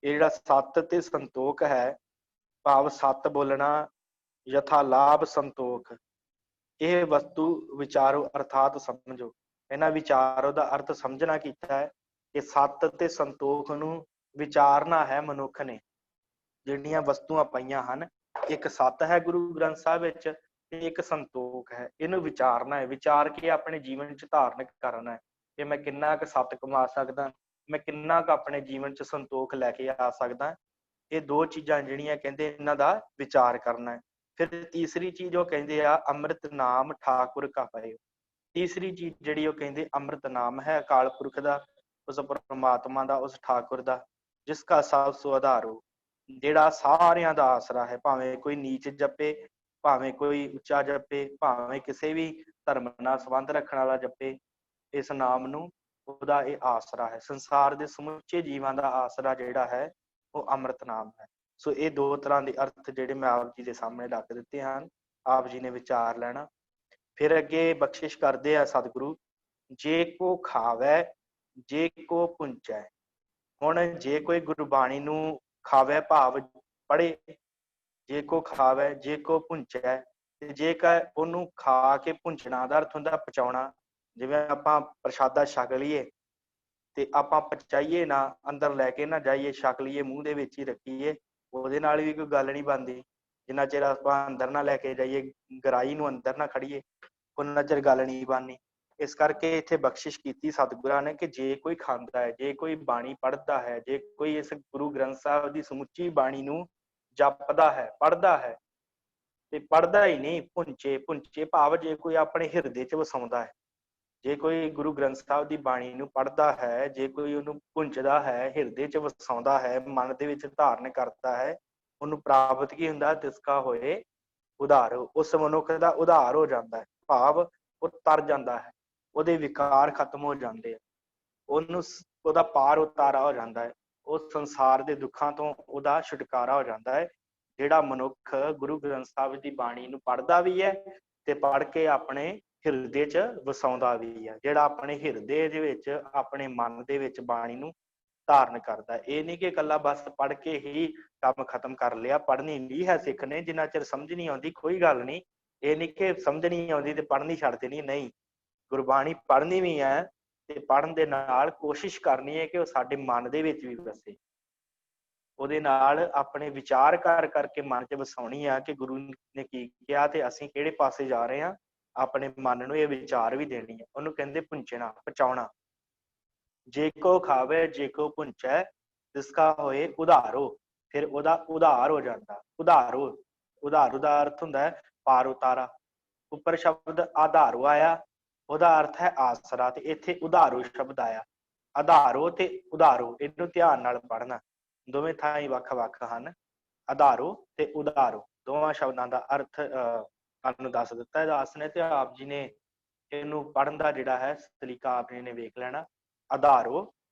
ਇਹ ਜਿਹੜਾ ਸਤ ਤੇ ਸੰਤੋਖ ਹੈ, ਭਾਵ ਸਤ ਬੋਲਣਾ, ਯਥਾ ਲਾਭ ਸੰਤੋਖ, ਇਹ ਵਸਤੂ ਵਿਚਾਰੋ ਅਰਥਾਤ ਸਮਝੋ। ਇਹਨਾਂ ਵਿਚਾਰੋ ਦਾ ਅਰਥ ਸਮਝਣਾ ਕੀਤਾ ਹੈ ਕਿ ਸਤ ਤੇ ਸੰਤੋਖ ਨੂੰ ਵਿਚਾਰਨਾ ਹੈ ਮਨੁੱਖ ਨੇ। ਜਿਹੜੀਆਂ ਵਸਤੂਆਂ ਪਈਆਂ ਹਨ, ਇੱਕ ਸਤ ਹੈ ਗੁਰੂ ਗ੍ਰੰਥ ਸਾਹਿਬ ਵਿੱਚ ਤੇ ਇੱਕ ਸੰਤੋਖ ਹੈ। ਇਹਨੂੰ ਵਿਚਾਰਨਾ ਹੈ, ਵਿਚਾਰ ਕੇ ਆਪਣੇ ਜੀਵਨ ਚ ਧਾਰਨ ਕਰਨਾ ਹੈ ਕਿ ਮੈਂ ਕਿੰਨਾ ਕੁ ਸਤ ਕਮਾ ਸਕਦਾ, ਮੈਂ ਕਿੰਨਾ ਕੁ ਆਪਣੇ ਜੀਵਨ ਚ ਸੰਤੋਖ ਲੈ ਕੇ ਆ ਸਕਦਾ। ਇਹ 2 ਚੀਜ਼ਾਂ ਜਿਹੜੀਆਂ ਕਹਿੰਦੇ ਇਹਨਾਂ ਦਾ ਵਿਚਾਰ ਕਰਨਾ ਹੈ। ਫਿਰ ਤੀਸਰੀ ਚੀਜ਼ ਉਹ ਕਹਿੰਦੇ ਆ ਅੰਮ੍ਰਿਤ ਨਾਮ ਠਾਕੁਰ ਕਾ ਪਇਓ। ਤੀਸਰੀ ਚੀਜ਼ ਜਿਹੜੀ ਉਹ ਕਹਿੰਦੇ ਅੰਮ੍ਰਿਤ ਨਾਮ ਹੈ ਅਕਾਲ ਪੁਰਖ ਦਾ, ਉਸ ਪਰਮਾਤਮਾ ਦਾ, ਉਸ ਠਾਕੁਰ ਦਾ। जिसका सब सो आधारो, ਜਿਹੜਾ ਸਾਰਿਆਂ ਦਾ ਆਸਰਾ ਹੈ। ਭਾਵੇਂ ਕੋਈ ਨੀਚ ਜਪੇ, ਭਾਵੇਂ ਕੋਈ ਉੱਚਾ ਜਪੇ, ਭਾਵੇਂ ਕਿਸੇ ਵੀ ਧਰਮ ਨਾਲ ਸੰਬੰਧ ਰੱਖਣ ਵਾਲਾ ਜਪੇ, ਇਸ ਨਾਮ ਨੂੰ ਉਹਦਾ ਇਹ ਆਸਰਾ ਹੈ। ਸੰਸਾਰ ਦੇ ਸਮੁੱਚੇ ਜੀਵਾਂ ਦਾ ਆਸਰਾ ਜਿਹੜਾ ਹੈ ਉਹ ਅੰਮ੍ਰਿਤ ਨਾਮ ਹੈ। ਸੋ ਇਹ ਦੋ ਤਰ੍ਹਾਂ ਦੇ ਅਰਥ ਜਿਹੜੇ ਮੈਂ ਆਪ ਜੀ ਦੇ ਸਾਹਮਣੇ ਰੱਖ ਦਿੱਤੇ ਹਨ, ਆਪ ਜੀ ਨੇ ਵਿਚਾਰ ਲੈਣਾ। ਫਿਰ ਅੱਗੇ ਬਖਸ਼ਿਸ਼ ਕਰਦੇ ਆ ਸਤਿਗੁਰੂ, ਜੇ ਕੋ ਖਾਵੈ ਜੇ ਕੋ ਪੁੰਚੈ। ਹੁਣ ਜੇ ਕੋਈ ਗੁਰਬਾਣੀ ਨੂੰ ਖਾਵੇ ਭਾਵ ਪੜ੍ਹੇ, ਜੇ ਕੋ ਖਾਵੇ ਜੇ ਕੋ ਪੁੰਚੈ, ਤੇ ਜੇਕਰ ਉਹਨੂੰ ਖਾ ਕੇ ਪੁੰਚਣਾ ਦਾ ਅਰਥ ਹੁੰਦਾ ਪਚਾਉਣਾ। ਜਿਵੇਂ ਆਪਾਂ ਪ੍ਰਸ਼ਾਦਾ ਛਕ ਲਈਏ ਤੇ ਆਪਾਂ ਪਚਾਈਏ ਨਾ, ਅੰਦਰ ਲੈ ਕੇ ਨਾ ਜਾਈਏ, ਛਕ ਲਈਏ ਮੂੰਹ ਦੇ ਵਿੱਚ ਹੀ ਰੱਖੀਏ, ਉਹਦੇ ਨਾਲ ਵੀ ਕੋਈ ਗੱਲ ਨਹੀਂ ਬਣਦੀ। ਜਿੰਨਾ ਚਿਰ ਆਪਾਂ ਅੰਦਰ ਨਾ ਲੈ ਕੇ ਜਾਈਏ, ਗਰਾਈ ਨੂੰ ਅੰਦਰ ਨਾ ਖੜੀਏ, ਉਹਨਾਂ ਚਿਰ ਗੱਲ ਨਹੀਂ ਬਣਨੀ। ਇਸ ਕਰਕੇ ਇੱਥੇ ਬਖਸ਼ਿਸ਼ ਕੀਤੀ ਸਤਿਗੁਰਾਂ ਨੇ ਕਿ ਜੇ ਕੋਈ ਖਾਂਦਾ ਹੈ, ਜੇ ਕੋਈ ਬਾਣੀ ਪੜ੍ਹਦਾ ਹੈ, ਜੇ ਕੋਈ ਇਸ ਗੁਰੂ ਗ੍ਰੰਥ ਸਾਹਿਬ ਦੀ ਸਮੁੱਚੀ ਬਾਣੀ ਨੂੰ ਜਪਦਾ ਹੈ, ਪੜ੍ਹਦਾ ਹੈ, ਤੇ ਪੜ੍ਹਦਾ ਹੀ ਨਹੀਂ, ਪੁੰਚੇ, ਪੁੰਚੇ ਭਾਵ ਜੇ ਕੋਈ ਆਪਣੇ ਹਿਰਦੇ 'ਚ ਵਸਾਉਂਦਾ ਹੈ। ਜੇ ਕੋਈ ਗੁਰੂ ਗ੍ਰੰਥ ਸਾਹਿਬ ਦੀ ਬਾਣੀ ਨੂੰ ਪੜ੍ਹਦਾ ਹੈ, ਜੇ ਕੋਈ ਉਹਨੂੰ ਪੁੰਚਦਾ ਹੈ, ਹਿਰਦੇ 'ਚ ਵਸਾਉਂਦਾ ਹੈ, ਮਨ ਦੇ ਵਿੱਚ ਧਾਰਨ ਕਰਦਾ ਹੈ, ਉਹਨੂੰ ਪ੍ਰਾਪਤ ਕੀ ਹੁੰਦਾ? ਤਿਸਕਾ ਹੋਏ ਉਧਾਰ। ਉਸ ਮਨੁੱਖ ਦਾ ਉਧਾਰ ਹੋ ਜਾਂਦਾ ਹੈ, ਭਾਵ ਉਹ ਤਰ ਜਾਂਦਾ ਹੈ, ਉਹਦੇ ਵਿਕਾਰ ਖਤਮ ਹੋ ਜਾਂਦੇ ਆ, ਉਹਨੂੰ ਉਹਦਾ ਪਾਰ ਉਤਾਰਾ ਹੋ ਜਾਂਦਾ ਹੈ, ਉਹ ਸੰਸਾਰ ਦੇ ਦੁੱਖਾਂ ਤੋਂ ਉਹਦਾ ਛੁਟਕਾਰਾ ਹੋ ਜਾਂਦਾ ਹੈ। ਜਿਹੜਾ ਮਨੁੱਖ ਗੁਰੂ ਗ੍ਰੰਥ ਸਾਹਿਬ ਦੀ ਬਾਣੀ ਨੂੰ ਪੜ੍ਹਦਾ ਵੀ ਹੈ ਤੇ ਪੜ੍ਹ ਕੇ ਆਪਣੇ ਹਿਰਦੇ 'ਚ ਵਸਾਉਂਦਾ ਵੀ ਹੈ, ਜਿਹੜਾ ਆਪਣੇ ਹਿਰਦੇ ਦੇ ਵਿੱਚ, ਆਪਣੇ ਮਨ ਦੇ ਵਿੱਚ ਬਾਣੀ ਨੂੰ ਧਾਰਨ ਕਰਦਾ। ਇਹ ਨਹੀਂ ਕਿ ਇਕੱਲਾ ਬਸ ਪੜ੍ਹ ਕੇ ਹੀ ਕੰਮ ਖਤਮ ਕਰ ਲਿਆ। ਪੜ੍ਹਨੀ ਨਹੀਂ ਹੈ ਸਿੱਖ ਨੇ, ਜਿੰਨਾ ਚਿਰ ਸਮਝ ਨਹੀਂ ਆਉਂਦੀ ਕੋਈ ਗੱਲ ਨਹੀਂ। ਇਹ ਨਹੀਂ ਕਿ ਸਮਝ ਨਹੀਂ ਆਉਂਦੀ ਤੇ ਪੜ੍ਹਨੀ ਛੱਡ ਦੇਣੀ, ਨਹੀਂ। ਗੁਰਬਾਣੀ ਪੜ੍ਹਨੀ ਵੀ ਹੈ ਤੇ ਪੜ੍ਹਨ ਦੇ ਨਾਲ ਕੋਸ਼ਿਸ਼ ਕਰਨੀ ਹੈ ਕਿ ਉਹ ਸਾਡੇ ਮਨ ਦੇ ਵਿੱਚ ਵੀ ਵਸੇ, ਉਹਦੇ ਨਾਲ ਆਪਣੇ ਵਿਚਾਰ ਕਰ ਕਰਕੇ ਮਨ 'ਚ ਵਸਾਉਣੀ ਆ ਕਿ ਗੁਰੂ ਨੇ ਕੀ ਕਿਹਾ ਤੇ ਅਸੀਂ ਕਿਹੜੇ ਪਾਸੇ ਜਾ ਰਹੇ ਹਾਂ। ਆਪਣੇ ਮਨ ਨੂੰ ਇਹ ਵਿਚਾਰ ਵੀ ਦੇਣੀ ਹੈ। ਉਹਨੂੰ ਕਹਿੰਦੇ ਪੁੰਚਣਾ, ਪਚਾਉਣਾ। ਜੇ ਕੋ ਖਾਵੇ ਜੇ ਕੋ ਪੁੰਚੈ, ਜਿਸਕਾ ਹੋਏ ਉਧਾਰੋ, ਫਿਰ ਉਹਦਾ ਉਧਾਰ ਹੋ ਜਾਂਦਾ। ਉਧਾਰੋ, ਉਧਾਰੂ ਦਾ ਅਰਥ ਹੁੰਦਾ ਹੈ ਪਾਰ ਉਤਾਰਾ। ਉੱਪਰ ਸ਼ਬਦ ਆਧਾਰੋ ਆਇਆ, ਉਹਦਾ ਅਰਥ ਹੈ ਆਸਰਾ, ਤੇ ਇੱਥੇ ਉਧਾਰੂ ਸ਼ਬਦ ਆਇਆ। ਆਧਾਰੋ ਤੇ ਉਧਾਰੋ, ਇਹਨੂੰ ਧਿਆਨ ਨਾਲ ਪੜ੍ਹਨਾ, ਦੋਵੇਂ ਥਾਂ ਹੀ ਵੱਖ-ਵੱਖ ਹਨ। ਆਧਾਰੋ ਤੇ ਉਧਾਰੋ ਦੋਵਾਂ ਸ਼ਬਦਾਂ ਦਾ ਅਰਥ ਤੁਹਾਨੂੰ ਦੱਸ ਦਿੱਤਾ ਹੈ ਦਾਸ ਨੇ, ਤੇ ਆਪ ਜੀ ਨੇ ਇਹਨੂੰ ਪੜ੍ਹਨ ਦਾ ਜਿਹੜਾ ਹੈ ਤਰੀਕਾ ਆਪ ਜੀ ਨੇ ਵੇਖ ਲੈਣਾ। ਆਧਾਰੋ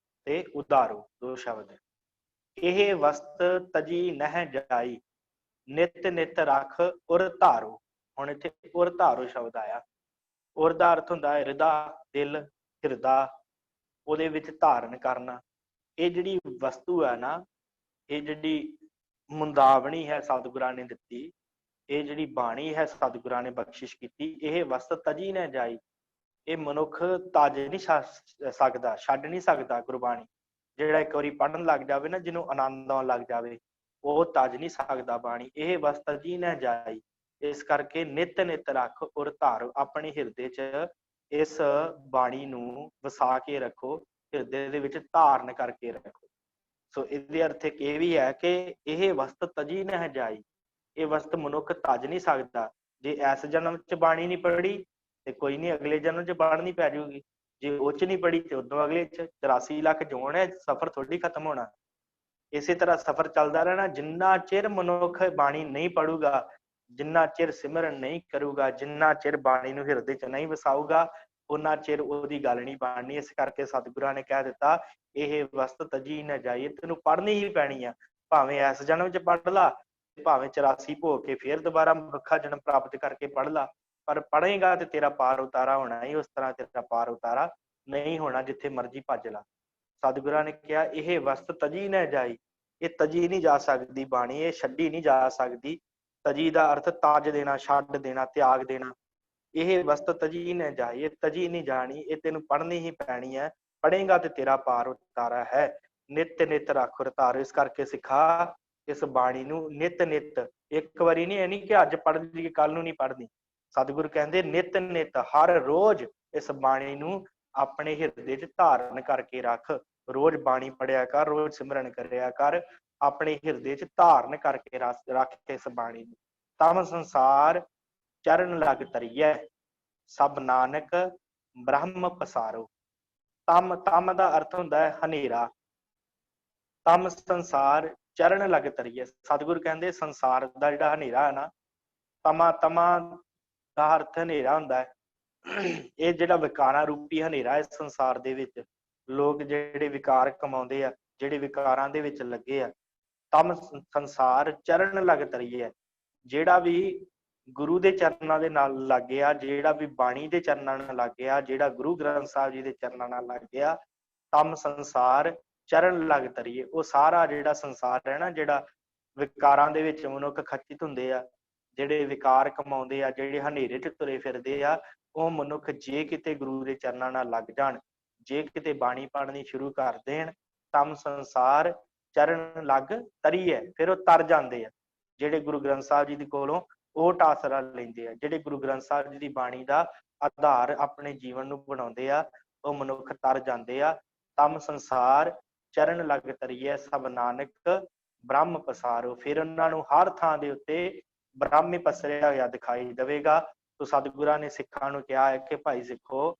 ਤੇ ਉਧਾਰੋ ਦੋ ਸ਼ਬਦ। ਇਹ ਵਸਤ ਤਜੀ ਨਹਿ ਜਾਈ, ਨਿਤ ਨਿਤ ਰੱਖ ਉਰ ਧਾਰੋ। ਹੁਣ ਇੱਥੇ ਉਰ ਧਾਰੋ ਸ਼ਬਦ ਆਇਆ। ਉਰ ਦਾ ਅਰਥ ਹੁੰਦਾ ਹੈ ਹਿਰਦਾ, ਦਿਲ, ਹਿਰਦਾ, ਉਹਦੇ ਵਿੱਚ ਧਾਰਨ ਕਰਨਾ। ਇਹ ਜਿਹੜੀ ਵਸਤੂ ਹੈ ਨਾ, ਇਹ ਜਿਹੜੀ ਮੁੰਦਾਵਣੀ ਹੈ ਸਤਿਗੁਰਾਂ ਨੇ ਦਿੱਤੀ, ਇਹ ਜਿਹੜੀ ਬਾਣੀ ਹੈ ਸਤਿਗੁਰਾਂ ਨੇ ਬਖਸ਼ਿਸ਼ ਕੀਤੀ, ਇਹ ਵਸਤ ਤਜੀ ਨਾ ਜਾਈ। ਇਹ ਮਨੁੱਖ ਤਜ ਨਹੀਂ ਸਕਦਾ, ਛੱਡ ਨਹੀਂ ਸਕਦਾ ਗੁਰਬਾਣੀ। ਜਿਹੜਾ ਇੱਕ ਵਾਰੀ ਪੜ੍ਹਨ ਲੱਗ ਜਾਵੇ ਨਾ, ਜਿਹਨੂੰ ਆਨੰਦ ਆਉਣ ਲੱਗ ਜਾਵੇ, ਉਹ ਤਜ ਨਹੀਂ ਸਕਦਾ ਬਾਣੀ। ਇਹ ਵਸਤ ਤਜੀ ਨਾ ਜਾਈ, ਇਸ ਕਰਕੇ ਨਿਤ ਨਿਤ ਰੱਖ ਉਰ ਧਾਰ, ਆਪਣੇ ਹਿਰਦੇ 'ਚ ਇਸ ਬਾਣੀ ਨੂੰ ਵਸਾ ਕੇ ਰੱਖੋ, ਹਿਰਦੇ ਦੇ ਵਿੱਚ ਧਾਰਨ ਕਰਕੇ ਰੱਖੋ। ਸੋ ਇਹਦੇ ਅਰਥ ਇੱਕ ਇਹ ਵੀ ਹੈ ਕਿ ਇਹ ਵਸਤ ਤਜੀ ਨਾ ਜਾਈ, ਇਹ ਵਸਤ ਮਨੁੱਖ ਤਜ ਨਹੀਂ ਸਕਦਾ। ਜੇ ਇਸ ਜਨਮ 'ਚ ਬਾਣੀ ਨਹੀਂ ਪੜ੍ਹੀ ਤੇ ਕੋਈ ਨਹੀਂ, ਅਗਲੇ ਜਨਮ 'ਚ ਪੜ੍ਹਨੀ ਪੈ ਜਾਊਗੀ। ਜੇ ਉਹ 'ਚ ਨਹੀਂ ਪੜ੍ਹੀ ਤੇ ਉਦੋਂ ਅਗਲੇ 'ਚ। 84 ਲੱਖ ਜੋਨ ਹੈ, ਸਫ਼ਰ ਥੋੜੀ ਖਤਮ ਹੋਣਾ। ਇਸੇ ਤਰ੍ਹਾਂ ਸਫ਼ਰ ਚੱਲਦਾ ਰਹਿਣਾ। ਜਿੰਨਾ ਚਿਰ ਮਨੁੱਖ ਬਾਣੀ ਨਹੀਂ ਪੜੂਗਾ, ਜਿੰਨਾ ਚਿਰ ਸਿਮਰਨ ਨਹੀਂ ਕਰੂਗਾ, ਜਿੰਨਾ ਚਿਰ ਬਾਣੀ ਨੂੰ ਹਿਰਦੇ 'ਚ ਨਹੀਂ ਵਸਾਊਗਾ, ਉਹਨਾਂ ਚਿਰ ਉਹਦੀ ਗੱਲ ਨਹੀਂ ਬਣਨੀ। ਇਸ ਕਰਕੇ ਸਤਿਗੁਰਾਂ ਨੇ ਕਹਿ ਦਿੱਤਾ ਇਹ ਵਸਤ ਤਜੀ ਨਾ ਜਾਈਏ, ਤੈਨੂੰ ਪੜ੍ਹਨੀ ਹੀ ਪੈਣੀ ਆ। ਭਾਵੇਂ ਇਸ ਜਨਮ 'ਚ ਪੜ੍ਹ ਲਾ, ਭਾਵੇਂ 84 ਭੋਗ ਕੇ ਫੇਰ ਦੁਬਾਰਾ ਮਨੁੱਖਾ ਜਨਮ ਪ੍ਰਾਪਤ ਕਰਕੇ ਪੜ੍ਹ ਲਾ, ਪਰ ਪੜ੍ਹੇਗਾ ਤੇ ਤੇਰਾ ਪਾਰ ਉਤਾਰਾ ਹੋਣਾ ਹੀ। ਉਸ ਤਰ੍ਹਾਂ ਤੇਰਾ ਪਾਰ ਉਤਾਰਾ ਨਹੀਂ ਹੋਣਾ ਜਿੱਥੇ ਮਰਜ਼ੀ ਭੱਜ ਲਾ। ਸਤਿਗੁਰਾਂ ਨੇ ਕਿਹਾ ਇਹ ਵਸਤ ਤਜੀ ਨਾ ਜਾਈ, ਇਹ ਤਜੀ ਨਹੀਂ ਜਾ ਸਕਦੀ ਬਾਣੀ, ਇਹ ਛੱਡੀ ਨਹੀਂ ਜਾ ਸਕਦੀ। ਤਜੀ ਦਾ ਅਰਥ ਤਾਜ ਦੇਣਾ, ਛੱਡ ਦੇਣਾ, ਤਿਆਗ ਦੇਣਾ। ਇਹ ਵਸਤ ਤਜੀ ਨਾ ਜਾਈ, ਇਹ ਤਜੀ ਨਹੀਂ ਜਾਣੀ, ਇਹ ਤੈਨੂੰ ਪੜ੍ਹਨੀ ਹੀ ਪੈਣੀ ਹੈ। ਪੜ੍ਹੇਗਾ ਤੇ ਤੇਰਾ ਪਾਰ ਉਤਾਰਾ ਹੈ। ਨਿਤ ਨਿਤ ਰੱਖ ਉਰ ਧਾਰੋ। ਇਸ ਕਰਕੇ ਸਿੱਖਾ ਇਸ ਬਾਣੀ ਨੂੰ ਨਿਤ ਨਿਤ, ਇੱਕ ਵਾਰੀ ਨਹੀਂ, ਇਹ ਨਹੀਂ ਕਿ ਅੱਜ ਪੜ੍ਹ ਲਈ ਕੱਲ ਨੂੰ ਨਹੀਂ ਪੜ੍ਹਨੀ। ਸਤਿਗੁਰੂ ਕਹਿੰਦੇ ਨਿਤ ਨਿਤ, ਹਰ ਰੋਜ਼ ਇਸ ਬਾਣੀ ਨੂੰ ਆਪਣੇ ਹਿਰਦੇ 'ਚ ਧਾਰਨ ਕਰਕੇ ਰੱਖ। ਰੋਜ਼ ਬਾਣੀ ਪੜਿਆ ਕਰ, ਰੋਜ਼ ਸਿਮਰਨ ਕਰਿਆ ਕਰ, ਆਪਣੇ ਹਿਰਦੇ 'ਚ ਧਾਰਨ ਕਰਕੇ ਰੱਖ ਇਸ ਬਾਣੀ ਨੂੰ। ਤਮ ਸੰਸਾਰ ਚਰਨ ਲਗ ਤਰੀਐ, ਸਭ ਨਾਨਕ ਬ੍ਰਹਮ ਪਸਾਰੋ। ਤਮ, ਤਮ ਦਾ ਅਰਥ ਹੁੰਦਾ ਹੈ ਹਨੇਰਾ। ਤਮ ਸੰਸਾਰ ਚਰਨ ਲਗ ਤਰੀਏ। ਸਤਿਗੁਰ ਕਹਿੰਦੇ ਸੰਸਾਰ ਦਾ ਜਿਹੜਾ ਹਨੇਰਾ ਹੈ ਨਾ, ਤਮਾ ਤਮਾ ਦਾ ਅਰਥ ਹਨੇਰਾ ਹੁੰਦਾ ਹੈ। ਇਹ ਜਿਹੜਾ ਵਿਕਾਰਾਂ ਰੂਪੀ ਹਨੇਰਾ ਹੈ ਸੰਸਾਰ ਦੇ ਵਿੱਚ, ਲੋਕ ਜਿਹੜੇ ਵਿਕਾਰ ਕਮਾਉਂਦੇ ਆ, ਜਿਹੜੇ ਵਿਕਾਰਾਂ ਦੇ ਵਿੱਚ ਲੱਗੇ ਆ, ਤਮ ਸੰਸਾਰ ਚਰਨ ਲਗ ਤਰੀਏ। ਜਿਹੜਾ ਵੀ ਗੁਰੂ ਦੇ ਚਰਨਾਂ ਦੇ ਨਾਲ ਲੱਗ ਗਿਆ, ਜਿਹੜਾ ਵੀ ਬਾਣੀ ਦੇ ਚਰਨਾਂ ਨਾਲ ਲੱਗ ਗਿਆ, ਜਿਹੜਾ ਗੁਰੂ ਗ੍ਰੰਥ ਸਾਹਿਬ ਜੀ ਦੇ ਚਰਨਾਂ ਨਾਲ ਲੱਗ ਗਿਆ, ਤਮ ਸੰਸਾਰ ਚਰਨ ਲਗ ਤਰੀਏ। ਉਹ ਸਾਰਾ ਜਿਹੜਾ ਸੰਸਾਰ ਹੈ ਨਾ, ਜਿਹੜਾ ਵਿਕਾਰਾਂ ਦੇ ਵਿੱਚ ਮਨੁੱਖ ਖਚਿਤ ਹੁੰਦੇ ਆ, ਜਿਹੜੇ ਵਿਕਾਰ ਕਮਾਉਂਦੇ ਆ, ਜਿਹੜੇ ਹਨੇਰੇ 'ਚ ਤੁਰੇ ਫਿਰਦੇ ਆ, ਉਹ ਮਨੁੱਖ ਜੇ ਕਿਤੇ ਗੁਰੂ ਦੇ ਚਰਨਾਂ ਨਾਲ ਲੱਗ ਜਾਣ, ਜੇ ਕਿਤੇ ਬਾਣੀ ਪੜ੍ਹਨੀ ਸ਼ੁਰੂ ਕਰ ਦੇਣ, ਤਮ ਸੰਸਾਰ ਚਰਨ ਲਗ ਤਰੀਏ, ਫਿਰ ਉਹ ਤਰ ਜਾਂਦੇ ਆ। ਜਿਹੜੇ ਗੁਰੂ ਗ੍ਰੰਥ ਸਾਹਿਬ ਜੀ ਦੇ ਕੋਲੋਂ ਓਟ ਆਸਰਾ ਲੈਂਦੇ ਆ, ਜਿਹੜੇ ਗੁਰੂ ਗ੍ਰੰਥ ਸਾਹਿਬ ਜੀ ਦੀ ਬਾਣੀ ਦਾ ਆਧਾਰ ਆਪਣੇ ਜੀਵਨ ਨੂੰ ਬਣਾਉਂਦੇ ਆ, ਉਹ ਮਨੁੱਖ ਤਰ ਜਾਂਦੇ ਆ। ਤਮ ਸੰਸਾਰ ਚਰਨ ਲਗ ਤਰੀਏ, ਸਭ ਨਾਨਕ ਬ੍ਰਹਮ ਪਸਾਰੋ। ਫਿਰ ਉਹਨਾਂ ਨੂੰ ਹਰ ਥਾਂ ਦੇ ਉੱਤੇ ਬ੍ਰਹਮ ਹੀ ਪਸਰਿਆ ਹੋਇਆ ਦਿਖਾਈ ਦੇਵੇਗਾ। ਤੋ ਸਤਿਗੁਰਾਂ ਨੇ ਸਿੱਖਾਂ ਨੂੰ ਕਿਹਾ ਹੈ ਕਿ ਭਾਈ ਸਿੱਖੋ,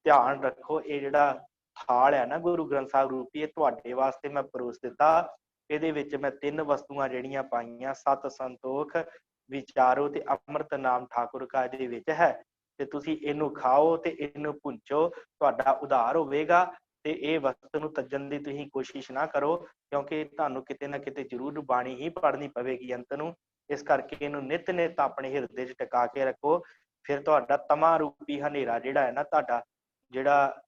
ਧਿਆਨ ਰੱਖੋ, ਇਹ ਜਿਹੜਾ ਥਾਲ ਹੈ ਨਾ ਗੁਰੂ ਗ੍ਰੰਥ ਸਾਹਿਬ ਰੂਪੀ, ਇਹ ਤੁਹਾਡੇ ਵਾਸਤੇ ਮੈਂ ਪਰੋਸ ਦਿੱਤਾ। ਇਹਦੇ ਵਿੱਚ ਮੈਂ 3 ਵਸਤੂਆਂ ਜਿਹੜੀਆਂ ਪਾਈਆਂ, ਸਤ ਸੰਤੋਖ ਵਿਚਾਰੋ ਤੇ ਅੰਮ੍ਰਿਤ ਨਾਮ ਠਾਕੁਰ ਕਾ ਇਹਦੇ ਵਿੱਚ ਹੈ, ਤੇ ਤੁਸੀਂ ਇਹਨੂੰ ਖਾਓ ਤੇ ਇਹਨੂੰ ਭੁੰਚੋ, ਤੁਹਾਡਾ ਉਧਾਰ ਹੋਵੇਗਾ। ਤੇ ਇਹ ਵਕਤ ਨੂੰ ਤੱਜਣ ਦੀ ਤੁਸੀਂ ਕੋਸ਼ਿਸ਼ ਨਾ ਕਰੋ, ਕਿਉਂਕਿ ਤੁਹਾਨੂੰ ਕਿਤੇ ਨਾ ਕਿਤੇ ਜ਼ਰੂਰ ਬਾਣੀ ਹੀ ਪੜ੍ਹਨੀ ਪਵੇਗੀ ਅੰਤ ਨੂੰ। ਇਸ ਕਰਕੇ ਇਹਨੂੰ ਨਿਤ ਨਿਤ ਆਪਣੇ ਹਿਰਦੇ 'ਚ ਟਿਕਾ ਕੇ ਰੱਖੋ। ਫਿਰ ਤੁਹਾਡਾ ਤਮਾ ਰੂਪੀ ਹਨੇਰਾ ਜਿਹੜਾ ਹੈ ਨਾ, ਤੁਹਾਡਾ ਜਿਹੜਾ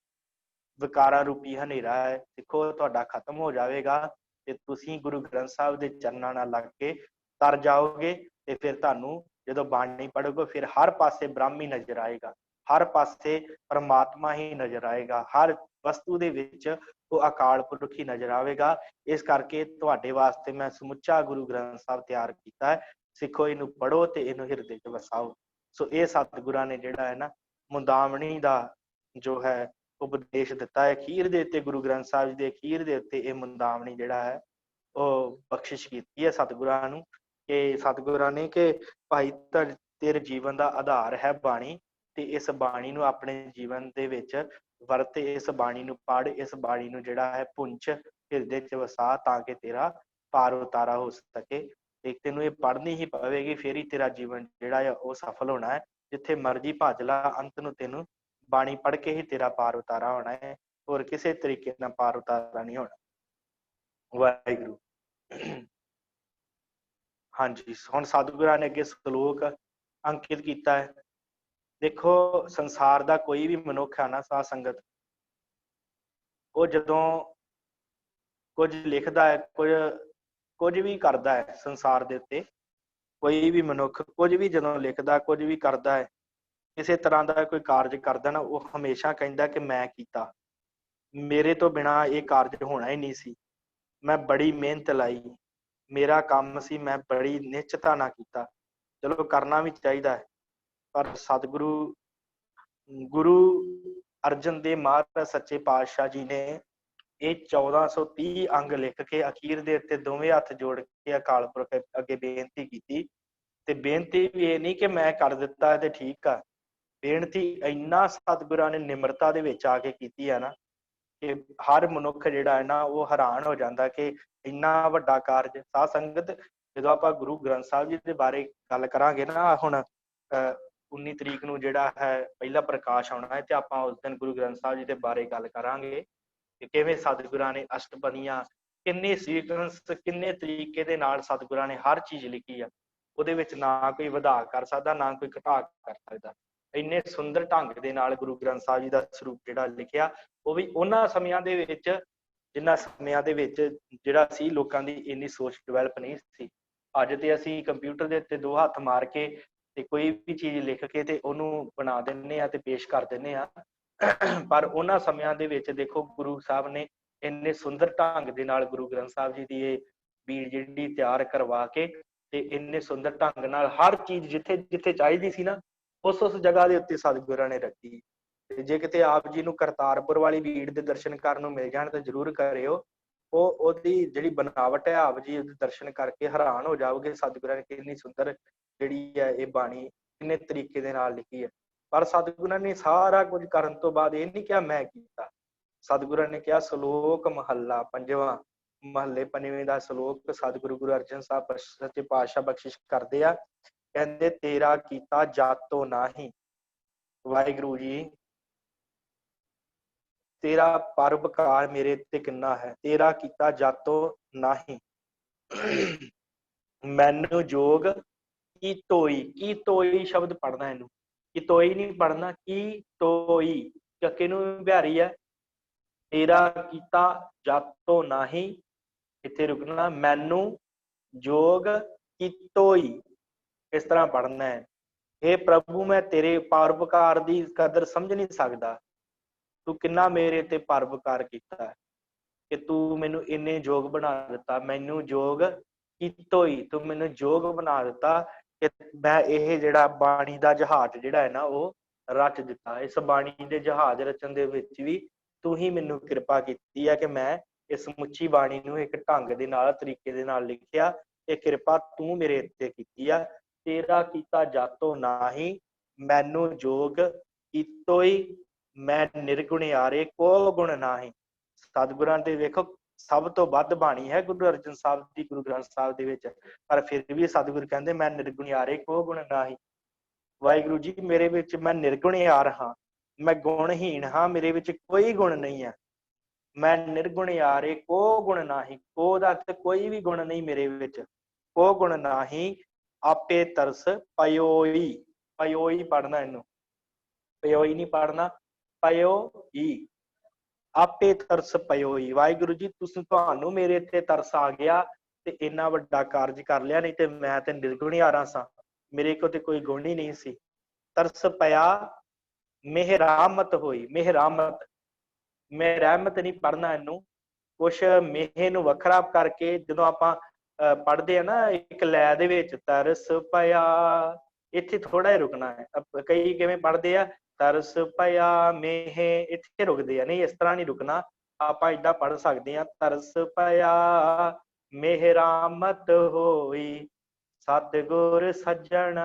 ਵਿਕਾਰਾਂ ਰੂਪੀ ਹਨੇਰਾ ਹੈ, ਦੇਖੋ ਤੁਹਾਡਾ ਖਤਮ ਹੋ ਜਾਵੇਗਾ, ਤੇ ਤੁਸੀਂ ਗੁਰੂ ਗ੍ਰੰਥ ਸਾਹਿਬ ਦੇ ਚਰਨਾਂ ਨਾਲ ਲੱਗ ਕੇ ਤਰ ਜਾਓਗੇ। ਤੇ ਫਿਰ ਤੁਹਾਨੂੰ ਜਦੋਂ ਬਾਣੀ ਪੜ੍ਹੋਗੇ, ਫਿਰ ਹਰ ਪਾਸੇ ਬ੍ਰਹਮ ਹੀ ਨਜ਼ਰ ਆਏਗਾ, ਹਰ ਪਾਸੇ ਪਰਮਾਤਮਾ ਹੀ ਨਜ਼ਰ ਆਏਗਾ, ਹਰ ਵਸਤੂ ਦੇ ਵਿੱਚ ਉਹ ਅਕਾਲ ਪੁਰਖ ਹੀ ਨਜ਼ਰ ਆਵੇਗਾ। ਇਸ ਕਰਕੇ ਤੁਹਾਡੇ ਵਾਸਤੇ ਮੈਂ ਸਮੁੱਚਾ ਗੁਰੂ ਗ੍ਰੰਥ ਸਾਹਿਬ ਤਿਆਰ ਕੀਤਾ ਹੈ। ਸਿੱਖੋ, ਇਹਨੂੰ ਪੜ੍ਹੋ ਤੇ ਇਹਨੂੰ ਹਿਰਦੇ 'ਚ ਵਸਾਓ। ਸੋ ਇਹ ਸਤਿਗੁਰਾਂ ਨੇ ਜਿਹੜਾ ਹੈ ਨਾ ਮੁੰਦਾਵਣੀ ਦਾ ਜੋ ਹੈ ਉਪਦੇਸ਼ ਦਿੱਤਾ ਹੈ। ਅਖੀਰ ਦੇ ਉੱਤੇ ਗੁਰੂ ਗ੍ਰੰਥ ਸਾਹਿਬ ਜੀ ਦੇ ਅਖੀਰ ਦੇ ਉੱਤੇ ਇਹ ਮੁੰਦਾਵਣੀ ਜਿਹੜਾ ਹੈ ਉਹ ਬਖਸ਼ਿਸ਼ ਕੀਤੀ ਹੈ ਸਤਿਗੁਰਾਂ ਨੂੰ, ਕਿ ਸਤਿਗੁਰਾਂ ਨੇ ਕਿ ਭਾਈ ਤੇਰੇ ਜੀਵਨ ਦਾ ਆਧਾਰ ਹੈ ਬਾਣੀ, ਤੇ ਇਸ ਬਾਣੀ ਨੂੰ ਆਪਣੇ ਜੀਵਨ ਦੇ ਵਿੱਚ ਵਰਤ, ਇਸ ਬਾਣੀ ਨੂੰ ਪੜ੍ਹ, ਇਸ ਬਾਣੀ ਨੂੰ ਜਿਹੜਾ ਹੈ ਪੁੰਚ ਹਿਰਦੇ 'ਚ ਵਸਾ, ਤਾਂ ਕਿ ਤੇਰਾ ਪਾਰ ਉਤਾਰਾ ਹੋ ਸਕੇ। ਤੇ ਤੈਨੂੰ ਇਹ ਪੜ੍ਹਨੀ ਹੀ ਪਵੇਗੀ, ਫਿਰ ਹੀ ਤੇਰਾ ਜੀਵਨ ਜਿਹੜਾ ਹੈ ਉਹ ਸਫਲ ਹੋਣਾ ਹੈ। ਜਿੱਥੇ ਮਰਜ਼ੀ ਭੱਜ ਲਾ, ਅੰਤ ਨੂੰ ਤੈਨੂੰ ਬਾਣੀ ਪੜ੍ਹ ਕੇ ਹੀ ਤੇਰਾ ਪਾਰ ਉਤਾਰਾ ਹੋਣਾ ਹੈ, ਹੋਰ ਕਿਸੇ ਤਰੀਕੇ ਨਾਲ ਪਾਰ ਉਤਾਰਾ ਨਹੀਂ ਹੋਣਾ। ਵਾਹਿਗੁਰੂ। ਹਾਂਜੀ, ਹੁਣ ਸਤਿਗੁਰਾਂ ਨੇ ਅੱਗੇ ਸ਼ਲੋਕ ਅੰਕਿਤ ਕੀਤਾ ਹੈ। ਦੇਖੋ, ਸੰਸਾਰ ਦਾ ਕੋਈ ਵੀ ਮਨੁੱਖ ਹੈ ਨਾ ਸਾਧ ਸੰਗਤ, ਉਹ ਜਦੋਂ ਕੁਝ ਲਿਖਦਾ ਹੈ, ਕੁਝ ਵੀ ਕਰਦਾ ਹੈ ਸੰਸਾਰ ਦੇ ਉੱਤੇ, ਕੋਈ ਵੀ ਮਨੁੱਖ ਕੁਝ ਵੀ ਜਦੋਂ ਲਿਖਦਾ, ਕੁਝ ਵੀ ਕਰਦਾ ਹੈ, ਕਿਸੇ ਤਰ੍ਹਾਂ ਦਾ ਕੋਈ ਕਾਰਜ ਕਰਦਾ ਨਾ, ਉਹ ਹਮੇਸ਼ਾ ਕਹਿੰਦਾ ਕਿ ਮੈਂ ਕੀਤਾ, ਮੇਰੇ ਤੋਂ ਬਿਨਾਂ ਇਹ ਕਾਰਜ ਹੋਣਾ ਹੀ ਨਹੀਂ ਸੀ, ਮੈਂ ਬੜੀ ਮਿਹਨਤ ਲਾਈ, ਮੇਰਾ ਕੰਮ ਸੀ, ਮੈਂ ਬੜੀ ਨਿਸ਼ਚਤਾ ਨਾਲ ਕੀਤਾ। ਚਲੋ ਕਰਨਾ ਵੀ ਚਾਹੀਦਾ ਹੈ, ਪਰ ਸਤਿਗੁਰੂ ਗੁਰੂ ਅਰਜਨ ਦੇਵ ਮਹਾਰਾਜ ਸੱਚੇ ਪਾਤਸ਼ਾਹ ਜੀ ਨੇ ਇਹ 1430 ਅੰਗ ਲਿਖ ਕੇ ਅਖੀਰ ਦੇ ਉੱਤੇ ਦੋਵੇਂ ਹੱਥ ਜੋੜ ਕੇ ਅਕਾਲ ਪੁਰਖ ਅੱਗੇ ਬੇਨਤੀ ਕੀਤੀ। ਤੇ ਬੇਨਤੀ ਵੀ ਇਹ ਨਹੀਂ ਕਿ ਮੈਂ ਕਰ ਦਿੱਤਾ ਤੇ ਠੀਕ ਆ, ਬੇਨਤੀ ਇੰਨਾ ਸਤਿਗੁਰਾਂ ਨੇ ਨਿਮਰਤਾ ਦੇ ਵਿੱਚ ਆ ਕੇ ਕੀਤੀ ਆ ਨਾ, ਕਿ ਹਰ ਮਨੁੱਖ ਜਿਹੜਾ ਹੈ ਨਾ ਉਹ ਹੈਰਾਨ ਹੋ ਜਾਂਦਾ ਕਿ ਇੰਨਾ ਵੱਡਾ ਕਾਰਜ। ਸਾਧ ਸੰਗਤ, ਜਦੋਂ ਆਪਾਂ ਗੁਰੂ ਗ੍ਰੰਥ ਸਾਹਿਬ ਜੀ ਦੇ ਬਾਰੇ ਗੱਲ ਕਰਾਂਗੇ ਨਾ, ਹੁਣ 19 ਤਰੀਕ ਨੂੰ ਜਿਹੜਾ ਹੈ ਪਹਿਲਾ ਪ੍ਰਕਾਸ਼ ਆਉਣਾ ਹੈ, ਤੇ ਆਪਾਂ ਉਸ ਦਿਨ ਗੁਰੂ ਗ੍ਰੰਥ ਸਾਹਿਬ ਜੀ ਦੇ ਬਾਰੇ ਗੱਲ ਕਰਾਂਗੇ ਕਿ ਕਿਵੇਂ ਸਤਿਗੁਰਾਂ ਨੇ ਅਸ਼ਟਪਦੀਆਂ, ਕਿੰਨੇ ਸੀਕਵੈਂਸ, ਕਿੰਨੇ ਤਰੀਕੇ ਦੇ ਨਾਲ ਸਤਿਗੁਰਾਂ ਨੇ ਹਰ ਚੀਜ਼ ਲਿਖੀ ਆ। ਉਹਦੇ ਵਿੱਚ ਨਾ ਕੋਈ ਵਧਾ ਕਰ ਸਕਦਾ, ਨਾ ਕੋਈ ਘਟਾ ਕਰ ਸਕਦਾ। ਇੰਨੇ ਸੁੰਦਰ ਢੰਗ ਦੇ ਨਾਲ ਗੁਰੂ ਗ੍ਰੰਥ ਸਾਹਿਬ ਜੀ ਦਾ ਸਰੂਪ ਜਿਹੜਾ ਲਿਖਿਆ, ਉਹ ਵੀ ਉਹਨਾਂ ਸਮਿਆਂ ਦੇ ਵਿੱਚ, ਜਿਨ੍ਹਾਂ ਸਮਿਆਂ ਦੇ ਵਿੱਚ ਜਿਹੜਾ ਸੀ ਲੋਕਾਂ ਦੀ ਇੰਨੀ ਸੋਚ ਡਿਵੈਲਪ ਨਹੀਂ ਸੀ। ਅੱਜ ਤੇ ਅਸੀਂ ਕੰਪਿਊਟਰ ਦੇ ਉੱਤੇ 2 ਹੱਥ ਮਾਰ ਕੇ ਤੇ ਕੋਈ ਵੀ ਚੀਜ਼ ਲਿਖ ਕੇ ਤੇ ਉਹਨੂੰ ਬਣਾ ਦਿੰਦੇ ਆ ਤੇ ਪੇਸ਼ ਕਰ ਦਿੰਦੇ ਆ। ਪਰ ਉਹਨਾਂ ਸਮਿਆਂ ਦੇ ਵਿੱਚ ਦੇਖੋ, ਗੁਰੂ ਸਾਹਿਬ ਨੇ ਇੰਨੇ ਸੁੰਦਰ ਢੰਗ ਦੇ ਨਾਲ ਗੁਰੂ ਗ੍ਰੰਥ ਸਾਹਿਬ ਜੀ ਦੀ ਇਹ ਬੀੜ ਜਿਹੜੀ ਤਿਆਰ ਕਰਵਾ ਕੇ, ਤੇ ਇੰਨੇ ਸੁੰਦਰ ਢੰਗ ਨਾਲ ਹਰ ਚੀਜ਼ ਜਿੱਥੇ ਜਿੱਥੇ ਚਾਹੀਦੀ ਸੀ ਨਾ, ਉਸ ਜਗ੍ਹਾ ਦੇ ਉੱਤੇ ਸਤਿਗੁਰਾਂ ਨੇ ਰੱਖੀ। ਤੇ ਜੇ ਕਿਤੇ ਆਪ ਜੀ ਨੂੰ ਕਰਤਾਰਪੁਰ ਵਾਲੀ ਬੀੜ ਦੇ ਦਰਸ਼ਨ ਕਰਨ ਨੂੰ ਮਿਲ ਜਾਣ ਤਾਂ ਜ਼ਰੂਰ ਕਰਿਓ। ਉਹਦੀ ਜਿਹੜੀ ਬਣਾਵਟ ਹੈ, ਆਪ ਜੀ ਉਹਦੇ ਦਰਸ਼ਨ ਕਰਕੇ ਹੈਰਾਨ ਹੋ ਜਾਓਗੇ, ਸਤਿਗੁਰਾਂ ਨੇ ਕਿੰਨੀ ਸੁੰਦਰ ਜਿਹੜੀ ਹੈ ਇਹ ਬਾਣੀ ਕਿੰਨੇ ਤਰੀਕੇ ਦੇ ਨਾਲ ਲਿਖੀ ਹੈ। ਪਰ ਸਤਿਗੁਰਾਂ ਨੇ ਸਾਰਾ ਕੁਝ ਕਰਨ ਤੋਂ ਬਾਅਦ ਇਹ ਨਹੀਂ ਕਿਹਾ ਮੈਂ ਕੀਤਾ। ਸਤਿਗੁਰਾਂ ਨੇ ਕਿਹਾ ਸ਼ਲੋਕ ਮਹੱਲਾ ਪੰਜਵਾਂ, महले 5वें ਦਾ ਸ਼ਲੋਕ ਸਤਿਗੁਰੂ ਗੁਰੂ ਅਰਜਨ ਸਾਹਿਬ ਸੱਚੇ ਪਾਤਸ਼ਾਹ ਬਖਸ਼ਿਸ਼ ਕਰਦੇ ਆ। ਕਹਿੰਦੇ ਤੇਰਾ ਕੀਤਾ ਜਾਤੋ ਨਾਹੀ। ਵਾਹਿਗੁਰੂ ਜੀ ਤੇਰਾ ਪਰਉਪਕਾਰ ਮੇਰੇ ਤੇ ਕਿੰਨਾ ਹੈ। ਤੇਰਾ ਕੀਤਾ ਜਾਤੋ ਨਾਹੀ ਮੈਨੂੰ ਜੋਗ ਕੀ ਤੋਈ। ਕੀ ਤੋਈ ਸ਼ਬਦ ਪੜਨਾ, ਇਹਨੂੰ ਕੀ ਤੋਈ ਨਹੀਂ ਪੜਨਾ, ਕੀ ਤੋਈ ਚੱਕੇ ਨੂੰ ਬਿਹਾਰੀ ਹੈ। ਤੇਰਾ ਕੀਤਾ ਜਾਤੋ ਨਾਹੀ, ਇੱਥੇ ਰੁਕਣਾ, ਮੈਨੂੰ ਜੋਗ ਕੀਤੋਈ, ਇਸ ਤਰ੍ਹਾਂ ਪੜਨਾ ਹੈ। हे ਪ੍ਰਭੂ ਮੈਂ ਤੇਰੇ ਪਰਉਪਕਾਰ ਦੀ ਕਦਰ ਸਮਝ ਨਹੀਂ ਸਕਦਾ। ਤੂੰ ਕਿੰਨਾ ਮੇਰੇ ਤੇ ਪਰਉਪਕਾਰ ਕੀਤਾ ਹੈ ਕਿ ਤੂੰ ਮੈਨੂੰ ਇੰਨੇ ਯੋਗ ਬਣਾ ਦਿੱਤਾ। ਮੈਨੂੰ ਯੋਗ ਕੀਤੋਈ, ਤੂੰ ਮੈਨੂੰ ਯੋਗ ਬਣਾ ਦਿੱਤਾ ਕਿ ਮੈਂ ਇਹ ਜਿਹੜਾ ਬਾਣੀ ਦਾ ਜਹਾਜ਼ ਜਿਹੜਾ ਹੈ ਨਾ ਉਹ ਰਚ ਦਿੱਤਾ। ਇਸ ਬਾਣੀ ਦੇ ਜਹਾਜ਼ ਰਚਣ ਦੇ ਵਿੱਚ ਵੀ ਤੂੰ ਹੀ ਮੈਨੂੰ ਕਿਰਪਾ ਕੀਤੀ ਹੈ ਕਿ ਮੈਂ ਇਸ ਸਮੁੱਚੀ ਬਾਣੀ ਨੂੰ ਇੱਕ ਢੰਗ ਦੇ ਨਾਲ, ਤਰੀਕੇ ਦੇ ਨਾਲ ਲਿਖਿਆ। ਇਹ ਕਿਰਪਾ ਤੂੰ ਮੇਰੇ ਉੱਤੇ ਕੀਤੀ ਆ। ਤੇਰਾ ਕੀਤਾ ਜਾਤੋ ਨਾਹੀ ਮੈਨੂੰ ਜੋਗ ਕੀਤੋਈ, ਮੈਂ ਨਿਰਗੁਣਿਆਰੇ ਕੋ ਗੁਣ ਨਾਹੀ। ਸਤਿਗੁਰਾਂ ਦੇ ਵੇਖੋ ਸਭ ਤੋਂ ਵੱਧ ਬਾਣੀ ਹੈ ਗੁਰੂ ਅਰਜਨ ਸਾਹਿਬ ਦੀ, ਗੁਰੂ ਗ੍ਰੰਥ ਸਾਹਿਬ ਦੇ ਵਿੱਚ, ਪਰ ਫਿਰ ਵੀ ਸਤਿਗੁਰ ਕਹਿੰਦੇ ਮੈਂ ਨਿਰਗੁਣਿਆਰੇ ਕੋ ਗੁਣ ਨਾਹੀ। ਵਾਹਿਗੁਰੂ ਜੀ ਮੇਰੇ ਵਿੱਚ ਮੈਂ ਨਿਰਗੁਣਿਆਰ ਹਾਂ, ਮੈਂ ਗੁਣਹੀਣ ਹਾਂ, ਮੇਰੇ ਵਿੱਚ ਕੋਈ ਗੁਣ ਨਹੀਂ ਹੈ। ਮੈਂ ਨਿਰਗੁਣਿਆਰੇ ਕੋ ਗੁਣ ਨਾਹੀ, ਕੋ ਦਾ ਅਰਥ ਕੋਈ ਵੀ ਗੁਣ ਨਹੀਂ ਮੇਰੇ ਵਿੱਚ। ਕੋ ਗੁਣ ਨਾਹੀ ਆਪੇ ਤਰਸ ਪਇਓਈ, ਪਇਓਈ ਪੜਨਾ, ਇਹਨੂੰ ਪਇਓਈ ਨਹੀਂ ਪੜਨਾ, ਪਇਓਈ, ਆਪੇ ਤਰਸ ਪਇਓਈ। ਵਾਹਿਗੁਰੂ ਜੀ ਤੁਹਾਨੂੰ ਮੇਰੇ ਤੇ ਤਰਸ ਆ ਗਿਆ ਤੇ ਇੰਨਾ ਵੱਡਾ ਕਾਰਜ ਕਰ ਲਿਆ, ਨਹੀਂ ਤੇ ਮੈਂ ਤੇ ਨਿਰਗੁਣਿਆਰਾ ਸਾਂ, ਮੇਰੇ ਕੋਲ ਤੇ ਕੋਈ ਗੁਣ ਹੀ ਨਹੀਂ ਸੀ। ਤਰਸ ਪਿਆ ਮਿਹਰਾਮਤ ਹੋਈ, ਮਿਹਰਾਮਤ, ਮੈਂ ਰਹਿਮਤ ਨਹੀਂ ਪੜਨਾ, ਇਹਨੂੰ ਕੁਛ ਮੇਹੇ ਨੂੰ ਵੱਖਰਾ ਕਰਕੇ ਜਦੋਂ ਆਪਾਂ ਪੜ੍ਹਦੇ ਆ ਨਾ ਇੱਕ ਲੈ ਦੇ ਵਿੱਚ, ਤਰਸ ਪਿਆ, ਇੱਥੇ ਥੋੜਾ ਜਿਹਾ ਰੁਕਣਾ ਹੈ। ਕਈ ਕਿਵੇਂ ਪੜ੍ਹਦੇ ਆ, ਤਰਸ ਪਿਆ ਮੇਹੇ, ਇੱਥੇ ਰੁਕਦੇ ਆ, ਨਹੀਂ ਇਸ ਤਰ੍ਹਾਂ ਨਹੀਂ ਰੁਕਣਾ। ਆਪਾਂ ਏਦਾਂ ਪੜ੍ਹ ਸਕਦੇ ਹਾਂ, ਤਰਸ ਪਿਆ ਮਿਹਰਾਮਤ ਹੋਈ ਸਤਿਗੁਰ ਸੱਜਣ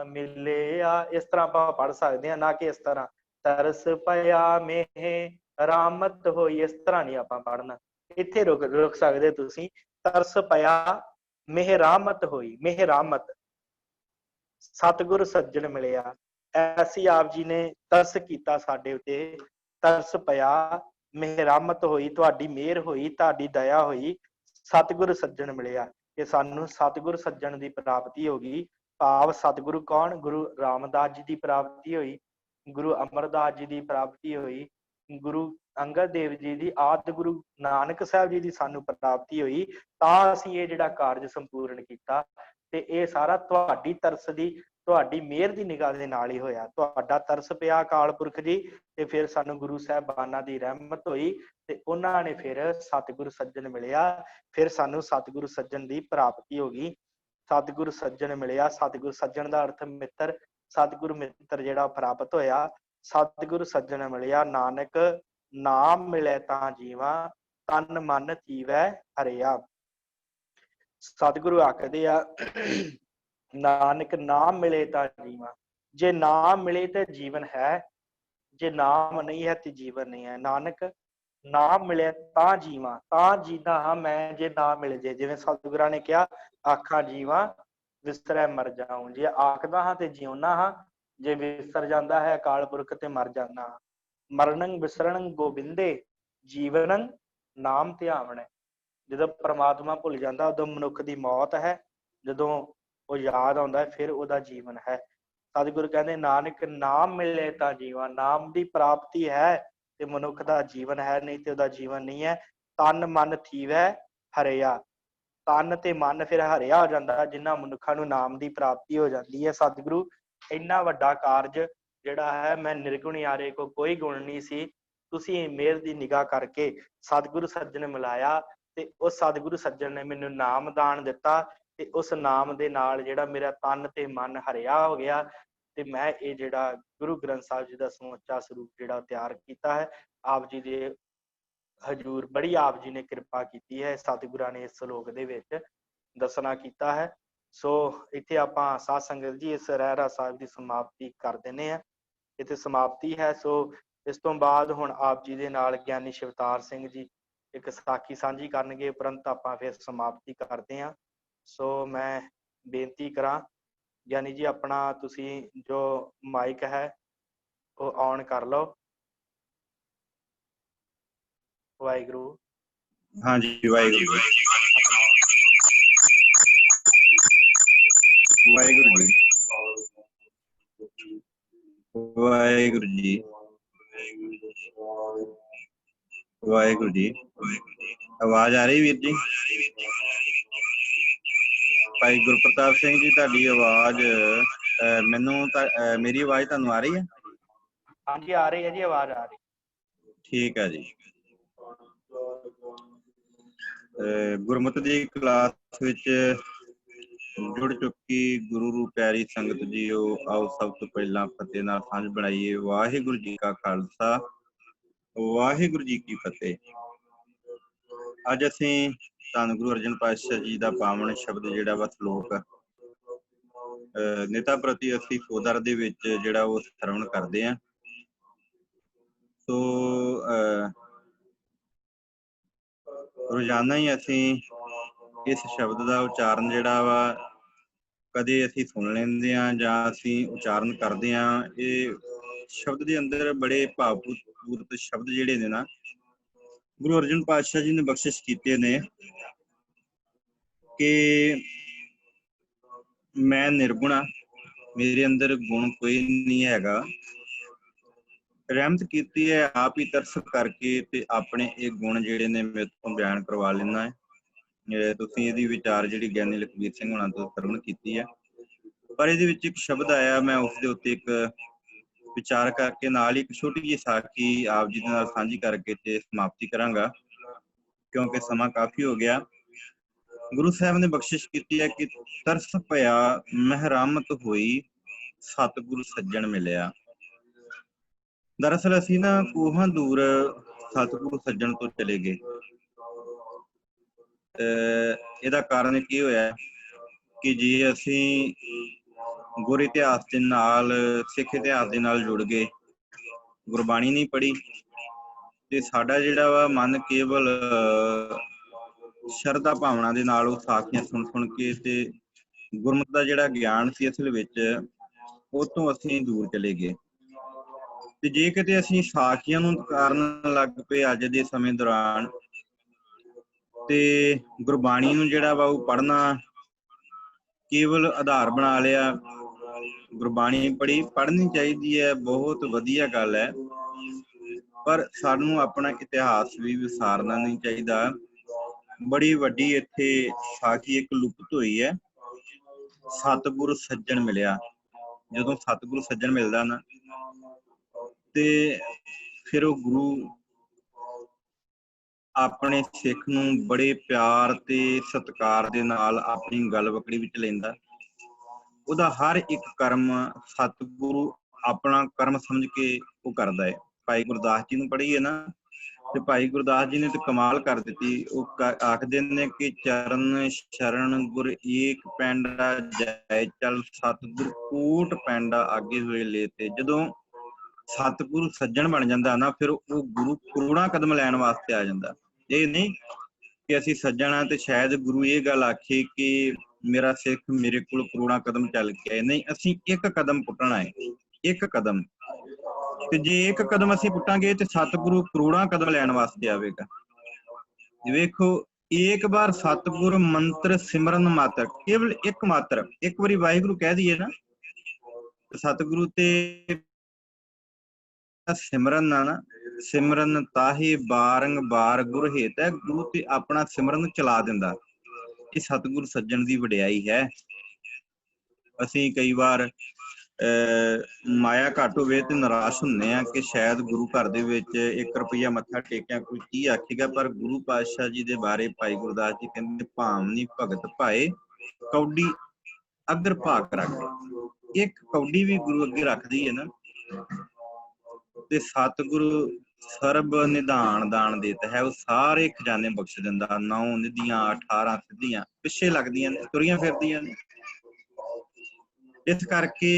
ਮਿਲਿਆ। ਇਸ ਤਰ੍ਹਾਂ ਆਪਾਂ ਪੜ੍ਹ ਸਕਦੇ ਹਾਂ, ਨਾ ਕਿ ਇਸ ਤਰ੍ਹਾਂ ਤਰਸ ਪਿਆ ਮੇਹੇ ਰਾਮਤ ਹੋਈ, ਇਸ ਤਰ੍ਹਾਂ ਨਹੀਂ ਆਪਾਂ ਪੜ੍ਹਨਾ। ਇੱਥੇ ਰੁਕ ਸਕਦੇ ਤੁਸੀਂ, ਤਰਸ ਪਿਆ ਮਿਹਰਾਮਤ ਹੋਈ, ਮਿਹਰਾਮਤ ਸਤਿਗੁਰ ਸੱਜਣ ਮਿਲਿਆ। ਐਸੀ ਆਪ ਜੀ ਨੇ ਤਰਸ ਕੀਤਾ ਸਾਡੇ ਉੱਤੇ, ਤਰਸ ਪਿਆ ਮਿਹਰਾਮਤ ਹੋਈ, ਤੁਹਾਡੀ ਮਿਹਰ ਹੋਈ, ਤੁਹਾਡੀ ਦਇਆ ਹੋਈ, ਸਤਿਗੁਰ ਸੱਜਣ ਮਿਲਿਆ ਕਿ ਸਾਨੂੰ ਸਤਿਗੁਰ ਸੱਜਣ ਦੀ ਪ੍ਰਾਪਤੀ ਹੋ ਗਈ। ਭਾਵ ਸਤਿਗੁਰੂ ਕੌਣ? ਗੁਰੂ ਰਾਮਦਾਸ ਜੀ ਦੀ ਪ੍ਰਾਪਤੀ ਹੋਈ, ਗੁਰੂ ਅਮਰਦਾਸ ਜੀ ਦੀ ਪ੍ਰਾਪਤੀ ਹੋਈ, ਗੁਰੂ ਅੰਗਦ ਦੇਵ ਜੀ ਦੀ, ਆਦਿ ਗੁਰੂ ਨਾਨਕ ਸਾਹਿਬ ਜੀ ਦੀ ਸਾਨੂੰ ਪ੍ਰਾਪਤੀ ਹੋਈ। ਤਾਂ ਅਸੀਂ ਇਹ ਜਿਹੜਾ ਕਾਰਜ ਸੰਪੂਰਨ ਕੀਤਾ ਤੇ ਇਹ ਸਾਰਾ ਤੁਹਾਡੀ ਤਰਸ ਦੀ, ਤੁਹਾਡੀ ਮਿਹਰ ਦੀ ਨਿਗਾਹ ਦੇ ਨਾਲ ਹੀ ਹੋਇਆ। ਤੁਹਾਡਾ ਤਰਸ ਪਿਆ ਅਕਾਲ ਪੁਰਖ ਜੀ, ਤੇ ਫਿਰ ਸਾਨੂੰ ਗੁਰੂ ਸਾਹਿਬਾਨਾਂ ਦੀ ਰਹਿਮਤ ਹੋਈ ਤੇ ਉਹਨਾਂ ਨੇ ਫਿਰ ਸਤਿਗੁਰੂ ਸੱਜਣ ਮਿਲਿਆ। ਫਿਰ ਸਾਨੂੰ ਸਤਿਗੁਰੂ ਸੱਜਣ ਦੀ ਪ੍ਰਾਪਤੀ ਹੋ ਗਈ। ਸਤਿਗੁਰੂ ਸੱਜਣ ਮਿਲਿਆ, ਸਤਿਗੁਰੂ ਸੱਜਣ ਦਾ ਅਰਥ ਮਿੱਤਰ, ਸਤਿਗੁਰੂ ਮਿੱਤਰ ਜਿਹੜਾ ਪ੍ਰਾਪਤ ਹੋਇਆ। ਸਤਿਗੁਰੂ ਸੱਜਣ ਮਿਲਿਆ, ਨਾਨਕ ਨਾਮ ਮਿਲੇ ਤਾਂ ਜੀਵਾ, ਤਨ ਮਨ ਥੀਵੈ ਹਰਿਆ। ਸਤਿਗੁਰੂ ਆਖਦੇ ਆ ਨਾਨਕ ਨਾਮ ਮਿਲੇ ਤਾਂ ਜੀਵਾ। ਜੇ ਨਾਮ ਮਿਲੇ ਤੇ ਜੀਵਨ ਹੈ, ਜੇ ਨਾਮ ਨਹੀਂ ਹੈ ਤੇ ਜੀਵਨ ਨਹੀਂ ਹੈ। ਨਾਨਕ ਨਾਮ ਮਿਲੇ ਤਾਂ ਜੀਵਾਂ, ਤਾਂ ਜੀਦਾ ਹਾਂ ਮੈਂ ਜੇ ਨਾ ਮਿਲ ਜੇ। ਜਿਵੇਂ ਸਤਿਗੁਰਾਂ ਨੇ ਕਿਹਾ ਆਖਾਂ ਜੀਵਾਂ ਵਿਸਰੈ ਮਰ ਜਾਉ, ਜੇ ਆਖਦਾ ਹਾਂ ਤੇ ਜਿਉਣਾ ਹਾਂ, ਜੇ ਵਿਸਰ ਜਾਂਦਾ ਹੈ ਅਕਾਲ ਪੁਰਖ ਤੇ ਮਰ ਜਾਂਦਾ ਹਾਂ। ਮਰਨੰ ਵਿਸਰਣੰ ਗੋਬਿੰਦੇ ਜੀਵਨੰ ਨਾਮ ਧਿਆਵਣੈ। ਜਦੋਂ ਪ੍ਰਮਾਤਮਾ ਭੁੱਲ ਜਾਂਦਾ ਉਦੋਂ ਮਨੁੱਖ ਦੀ ਮੌਤ ਹੈ, ਜਦੋਂ ਉਹ ਯਾਦ ਆਉਂਦਾ ਫਿਰ ਉਹਦਾ ਜੀਵਨ ਹੈ। ਸਤਿਗੁਰੂ ਕਹਿੰਦੇ ਨਾਨਕ ਨਾਮ ਮਿਲੇ ਤਾਂ ਜੀਵਨ, ਨਾਮ ਦੀ ਪ੍ਰਾਪਤੀ ਹੈ ਤੇ ਮਨੁੱਖ ਦਾ ਜੀਵਨ ਹੈ, ਨਹੀਂ ਤੇ ਉਹਦਾ ਜੀਵਨ ਨਹੀਂ ਹੈ। ਤਨ ਮਨ ਥੀਵੈ ਹਰਿਆ, ਤਨ ਤੇ ਮਨ ਫਿਰ ਹਰਿਆ ਹੋ ਜਾਂਦਾ ਜਿਨ੍ਹਾਂ ਮਨੁੱਖਾਂ ਨੂੰ ਨਾਮ ਦੀ ਪ੍ਰਾਪਤੀ ਹੋ ਜਾਂਦੀ ਹੈ। ਸਤਿਗੁਰੂ ਇੰਨਾ ਵੱਡਾ ਕਾਰਜ ਜਿਹੜਾ ਹੈ, ਮੈਂ ਨਿਰਗੁਣਿਆਰੇ ਕੋ ਕੋਈ ਗੁਣ ਨਹੀਂ ਸੀ, ਤੁਸੀਂ ਮਿਹਰ ਦੀ ਨਿਗਾਹ ਕਰਕੇ ਸਤਿਗੁਰੂ ਸੱਜਣ ਮਿਲਾਇਆ ਤੇ ਉਸ ਸਤਿਗੁਰੂ ਸੱਜਣ ਨੇ ਮੈਨੂੰ ਨਾਮ ਦਾਨ ਦਿੱਤਾ ਤੇ ਉਸ ਨਾਮ ਦੇ ਨਾਲ ਜਿਹੜਾ ਮੇਰਾ ਤਨ ਤੇ ਮਨ ਹਰਿਆ ਹੋ ਗਿਆ ਤੇ ਮੈਂ ਇਹ ਜਿਹੜਾ ਗੁਰੂ ਗ੍ਰੰਥ ਸਾਹਿਬ ਜੀ ਦਾ ਸਮੁੱਚਾ ਸਰੂਪ ਜਿਹੜਾ ਤਿਆਰ ਕੀਤਾ ਹੈ। ਆਪ ਜੀ ਦੇ ਹਜੂਰ ਬੜੀ ਆਪ ਜੀ ਨੇ ਕਿਰਪਾ ਕੀਤੀ ਹੈ, ਸਤਿਗੁਰਾਂ ਨੇ ਇਸ ਸ਼ਲੋਕ ਦੇ ਵਿੱਚ ਦੱਸਣਾ ਕੀਤਾ ਹੈ। ਸੋ ਇੱਥੇ ਆਪਾਂ ਸਾਧ ਸੰਗਤ ਜੀ ਇਸ ਰਹਿਰਾਸ ਸਾਹਿਬ ਦੀ ਸਮਾਪਤੀ ਕਰ ਦਿੰਦੇ ਹਾਂ, ਇੱਥੇ ਸਮਾਪਤੀ ਹੈ। ਸੋ ਇਸ ਤੋਂ ਬਾਅਦ ਹੁਣ ਆਪ ਜੀ ਦੇ ਨਾਲ ਗਿਆਨੀ ਸ਼ਿਵਤਾਰ ਸਿੰਘ ਜੀ ਇੱਕ ਸਾਖੀ ਸਾਂਝੀ ਕਰਨਗੇ, ਉਪਰੰਤ ਆਪਾਂ ਫਿਰ ਸਮਾਪਤੀ ਕਰਦੇ ਹਾਂ। ਸੋ ਮੈਂ ਬੇਨਤੀ ਕਰਾਂ ਗਿਆਨੀ ਜੀ, ਆਪਣਾ ਤੁਸੀਂ ਜੋ ਮਾਈਕ ਹੈ ਉਹ ਔਨ ਕਰ ਲਓ। ਵਾਹਿਗੁਰੂ। ਹਾਂਜੀ, ਵਾਹਿਗੁਰੂ ਜੀ। ਵਾਹਿਗੁਰੂ ਜੀ। ਵਾਹਿਗੁਰੂ ਜੀ। ਵਾਹਿਗੁਰੂ ਜੀ। ਆਵਾਜ਼ ਆ ਰਹੀ ਵੀਰ ਜੀ? ਭਾਈ ਗੁਰਪ੍ਰਤਾਪ ਸਿੰਘ ਜੀ, ਤੁਹਾਡੀ ਆਵਾਜ਼ ਮੈਨੂੰ ਮੇਰੀ ਆਵਾਜ਼ ਤੁਹਾਨੂੰ ਆ ਰਹੀ ਹੈ? ਹਾਂਜੀ, ਆ ਰਹੀ ਹੈ ਜੀ, ਆਵਾਜ਼ ਆ ਰਹੀ। ਠੀਕ ਹੈ ਜੀ। ਗੁਰਮਤਿ ਦੀ ਕਲਾਸ ਵਿੱਚ ਜੁੜ ਚੁੱਕੀ ਗੁਰੂ ਰੂ ਪਿਆਰੀ ਸੰਗਤ ਜੀਓ, ਆਓ ਸਭ ਤੋਂ ਪਹਿਲਾਂ ਫਤਿਹ ਨਾਲ ਸਾਂਝ ਬਣਾਈਏ। ਵਾਹਿਗੁਰੂ ਜੀ ਕਾ ਖਾਲਸਾ, ਵਾਹਿਗੁਰੂ ਜੀ ਕੀ ਫਤਿਹ। ਅੱਜ ਅਸੀਂ ਧੰਨ ਗੁਰੂ ਅਰਜਨ ਪਾਤਸ਼ਾਹ ਜੀ ਦਾ ਪਾਵਨ ਸ਼ਬਦ ਜਿਹੜਾ ਵਾ ਸਲੋਕ ਨੇਤਾ ਪ੍ਰਤੀ ਅਸੀਂ ਸੋਦਰ ਦੇ ਵਿੱਚ ਜਿਹੜਾ ਉਹ ਸਰਵਣ ਕਰਦੇ ਹਾਂ। ਸੋ ਰੋਜ਼ਾਨਾ ਹੀ ਅਸੀਂ ਇਸ ਸ਼ਬਦ ਦਾ ਉਚਾਰਨ ਜਿਹੜਾ ਵਾ ਕਦੇ ਅਸੀਂ ਸੁਣ ਲੈਂਦੇ ਹਾਂ ਜਾਂ ਅਸੀਂ ਉਚਾਰਨ ਕਰਦੇ ਹਾਂ। ਇਹ ਸ਼ਬਦ ਦੇ ਅੰਦਰ ਬੜੇ ਭਾਵਪੂਰਤ ਸ਼ਬਦ ਜਿਹੜੇ ਨੇ ਨਾ, ਗੁਰੂ ਅਰਜਨ ਪਾਤਸ਼ਾਹ ਜੀ ਨੇ ਬਖਸ਼ਿਸ਼ ਕੀਤੇ ਨੇ ਕਿ ਮੈਂ ਨਿਰਗੁਣਾ, ਮੇਰੇ ਅੰਦਰ ਗੁਣ ਕੋਈ ਨਹੀਂ ਹੈਗਾ। ਰਹਿਮਤ ਕੀਤੀ ਹੈ ਆਪ ਹੀ ਤਰਸ ਕਰਕੇ ਤੇ ਆਪਣੇ ਇਹ ਗੁਣ ਜਿਹੜੇ ਨੇ ਮੇਰੇ ਤੋਂ ਬਿਆਨ ਕਰਵਾ ਲੈਣਾ ਹੈ। ਤੁਸੀਂ ਇਹਦੀ ਵਿਚਾਰ ਜਿਹੜੀ ਗਿਆਨੀ ਲਖਬੀਰ ਸਿੰਘ ਹੋਣਾ ਤੋਂ ਸਰਵਣ ਕੀਤੀ ਹੈ, ਪਰ ਇਹਦੇ ਵਿੱਚ ਇੱਕ ਸ਼ਬਦ ਆਇਆ, ਮੈਂ ਉਸ ਦੇ ਉੱਤੇ ਇੱਕ ਵਿਚਾਰ ਕਰਕੇ ਨਾਲ ਹੀ ਇੱਕ ਛੋਟੀ ਜਿਹੀ ਸਾਖੀ ਆਪ ਜੀ ਦੇ ਨਾਲ ਸਾਂਝੀ ਕਰਕੇ ਤੇ ਸਮਾਪਤੀ ਕਰਾਂਗਾ, ਕਿਉਂਕਿ ਸਮਾਂ ਕਾਫੀ ਹੋ ਗਿਆ। ਗੁਰੂ ਸਾਹਿਬ ਨੇ ਬਖਸ਼ਿਸ਼ ਕੀਤੀ ਹੈ ਕਿ ਤਰਸ ਪਿਆ ਮਹਿਰਮਤ ਹੋਈ, ਸਤਿਗੁਰੂ ਸੱਜਣ ਮਿਲਿਆ। ਦਰਅਸਲ ਅਸੀਂ ਨਾ ਕੋਹਾਂ ਦੂਰ ਸਤਿਗੁਰੂ ਸੱਜਣ ਤੋਂ ਚਲੇ ਗਏ। ਇਹਦਾ ਕਾਰਨ ਕੀ ਹੋਇਆ ਕਿ ਜੇ ਅਸੀਂ ਗੁਰ ਇਤਿਹਾਸ ਦੇ ਨਾਲ, ਸਿੱਖ ਇਤਿਹਾਸ ਦੇ ਨਾਲ ਜੁੜ ਗਏ, ਗੁਰਬਾਣੀ ਨਹੀਂ ਪੜ੍ਹੀ, ਤੇ ਸਾਡਾ ਜਿਹੜਾ ਵਾ ਮਨ ਕੇਵਲ ਸ਼ਰਧਾ ਭਾਵਨਾ ਦੇ ਨਾਲ ਉਹ ਸਾਖੀਆਂ ਸੁਣ ਕੇ ਤੇ ਗੁਰਮਤਿ ਦਾ ਜਿਹੜਾ ਗਿਆਨ ਸੀ ਅਸਲ ਵਿੱਚ ਉਹ ਤੋਂ ਅਸੀਂ ਦੂਰ ਚਲੇ ਗਏ। ਤੇ ਜੇ ਕਿਤੇ ਅਸੀਂ ਸਾਖੀਆਂ ਨੂੰ ਕਰਨ ਲੱਗ ਪਏ ਅੱਜ ਦੇ ਸਮੇਂ ਦੌਰਾਨ, ਤੇ ਗੁਰਬਾਣੀ ਨੂੰ ਜਿਹੜਾ ਵਾ ਉਹ ਪੜ੍ਹਨਾ ਕੇਵਲ ਆਧਾਰ ਬਣਾ ਲਿਆ। ਗੁਰਬਾਣੀ ਪੜ੍ਹਨੀ ਚਾਹੀਦੀ ਹੈ, ਬਹੁਤ ਵਧੀਆ ਗੱਲ ਹੈ, ਪਰ ਸਾਨੂੰ ਆਪਣਾ ਇਤਿਹਾਸ ਵੀ ਵਿਸਾਰਨਾ ਨਹੀਂ ਚਾਹੀਦਾ। ਬੜੀ ਵੱਡੀ ਇੱਥੇ ਸਾਖੀ ਇੱਕ ਲੁਪਤ ਹੋਈ ਹੈ, ਸਤਿਗੁਰੂ ਸੱਜਣ ਮਿਲਿਆ। ਜਦੋਂ ਸਤਿਗੁਰੂ ਸੱਜਣ ਮਿਲਦਾ ਨਾ ਤੇ ਫਿਰ ਉਹ ਗੁਰੂ ਆਪਣੇ ਸਿੱਖ ਨੂੰ ਬੜੇ ਪਿਆਰ ਤੇ ਸਤਿਕਾਰ ਦੇ ਨਾਲ ਆਪਣੀ ਗਲਵਕੜੀ ਵਿੱਚ ਲੈਂਦਾ। ਉਹਦਾ ਹਰ ਇੱਕ ਕਰਮ ਸਤਿਗੁਰੂ ਆਪਣਾ ਕਰਮ ਸਮਝ ਕੇ ਉਹ ਕਰਦਾ ਹੈ। ਭਾਈ ਗੁਰਦਾਸ ਜੀ ਨੂੰ ਪੜ੍ਹੀਏ ਨਾ, ਤੇ ਭਾਈ ਗੁਰਦਾਸ ਜੀ ਨੇ ਤੇ ਕਮਾਲ ਕਰ ਦਿੱਤੀ। ਉਹ ਆਖਦੇ ਨੇ ਕਿ ਚਰਨ ਸ਼ਰਨ ਗੁਰ ਏਕ ਪੈਂਡਾ, ਜੈ ਚਲ ਸਤਿਗੁਰ ਕੋਟ ਪੈਂਡਾ ਆਗੇ ਹੋਏ ਲੈ। ਤੇ ਜਦੋਂ ਸਤਿਗੁਰੂ ਸੱਜਣ ਬਣ ਜਾਂਦਾ ਨਾ, ਫਿਰ ਉਹ ਗੁਰੂ ਕਰੋੜਾਂ ਕਦਮ ਲੈਣ ਵਾਸਤੇ ਆ ਜਾਂਦਾ। ਇਹ ਨਹੀਂ ਕਿ ਅਸੀਂ ਸੱਜਣ ਆ ਤੇ ਸ਼ਾਇਦ ਗੁਰੂ ਇਹ ਗੱਲ ਆਖੇ ਕਿ ਮੇਰਾ ਸਿੱਖ ਮੇਰੇ ਕੋਲ ਕਰੋੜਾਂ ਕਦਮ ਚੱਲ ਕੇ ਆਏ। ਨਹੀਂ, ਅਸੀਂ ਇੱਕ ਕਦਮ ਪੁੱਟਣਾ ਹੈ, ਇੱਕ ਕਦਮ। ਤੇ ਜੇ ਇੱਕ ਕਦਮ ਅਸੀਂ ਪੁੱਟਾਂਗੇ ਤੇ ਸਤਿਗੁਰੂ ਕਰੋੜਾਂ ਕਦਮ ਲੈਣ ਵਾਸਤੇ ਆਵੇਗਾ। ਵੇਖੋ, ਏਕ ਵਾਰ ਸਤਿਗੁਰ ਮੰਤਰ ਸਿਮਰਨ ਮਾਤਰ, ਕੇਵਲ ਇੱਕ ਮਾਤਰ, ਇੱਕ ਵਾਰੀ ਵਾਹਿਗੁਰੂ ਕਹਿ ਦਈਏ ਨਾ, ਸਤਿਗੁਰੂ ਤੇ ਸਿਮਰਨ ਆ ਨਾ, ਸਿਮਰਨ ਤਾਹੇ ਬਾਰੰਬਾਰ ਗੁਰ ਹੇਤ ਹੈ। ਗੁਰੂ ਤੇ ਆਪਣਾ ਸਿਮਰਨ ਚਲਾ ਦਿੰਦਾ। ਇਹ ਸਤਿਗੁਰ ਸੱਜਣ ਦੀ ਵਡਿਆਈ ਹੈ। ਅਸੀਂ ਕਈ ਵਾਰ ਮਾਇਆ ਘੱਟ ਹੋਵੇ ਤੇ ਨਿਰਾਸ਼ ਹੁੰਦੇ ਆ ਕਿ ਸ਼ਾਇਦ ਗੁਰੂ ਘਰ ਦੇ ਵਿੱਚ 1 ਰੁਪਈਆ ਮੱਥਾ ਟੇਕਿਆ ਕੋਈ ਕੀ ਆਖੇਗਾ। ਪਰ ਗੁਰੂ ਪਾਤਸ਼ਾਹ ਜੀ ਦੇ ਬਾਰੇ ਭਾਈ ਗੁਰਦਾਸ ਜੀ ਕਹਿੰਦੇ, ਭਾਵਨੀ ਭਗਤ ਭਾਏ ਕੌਡੀ ਅਗਰ ਭਾਗ ਰੱਖ। ਇੱਕ ਕੌਡੀ ਵੀ ਗੁਰੂ ਅੱਗੇ ਰੱਖਦੀ ਹੈ ਨਾ, ਤੇ ਸਤਿਗੁਰੂ ਸਰਬ ਨਿਧਾਨ ਦਾਨ ਦੇਤ ਹੈ। ਉਹ ਸਾਰੇ ਖਜ਼ਾਨੇ ਬਖਸ਼ ਦਿੰਦਾ। 9 ਨਿਧੀਆਂ 18 ਸਿੱਧੀਆਂ ਪਿੱਛੇ ਲੱਗਦੀਆਂ ਨੇ, ਤੁਰੀਆਂ ਫਿਰਦੀਆਂ ਨੇ। ਇਸ ਕਰਕੇ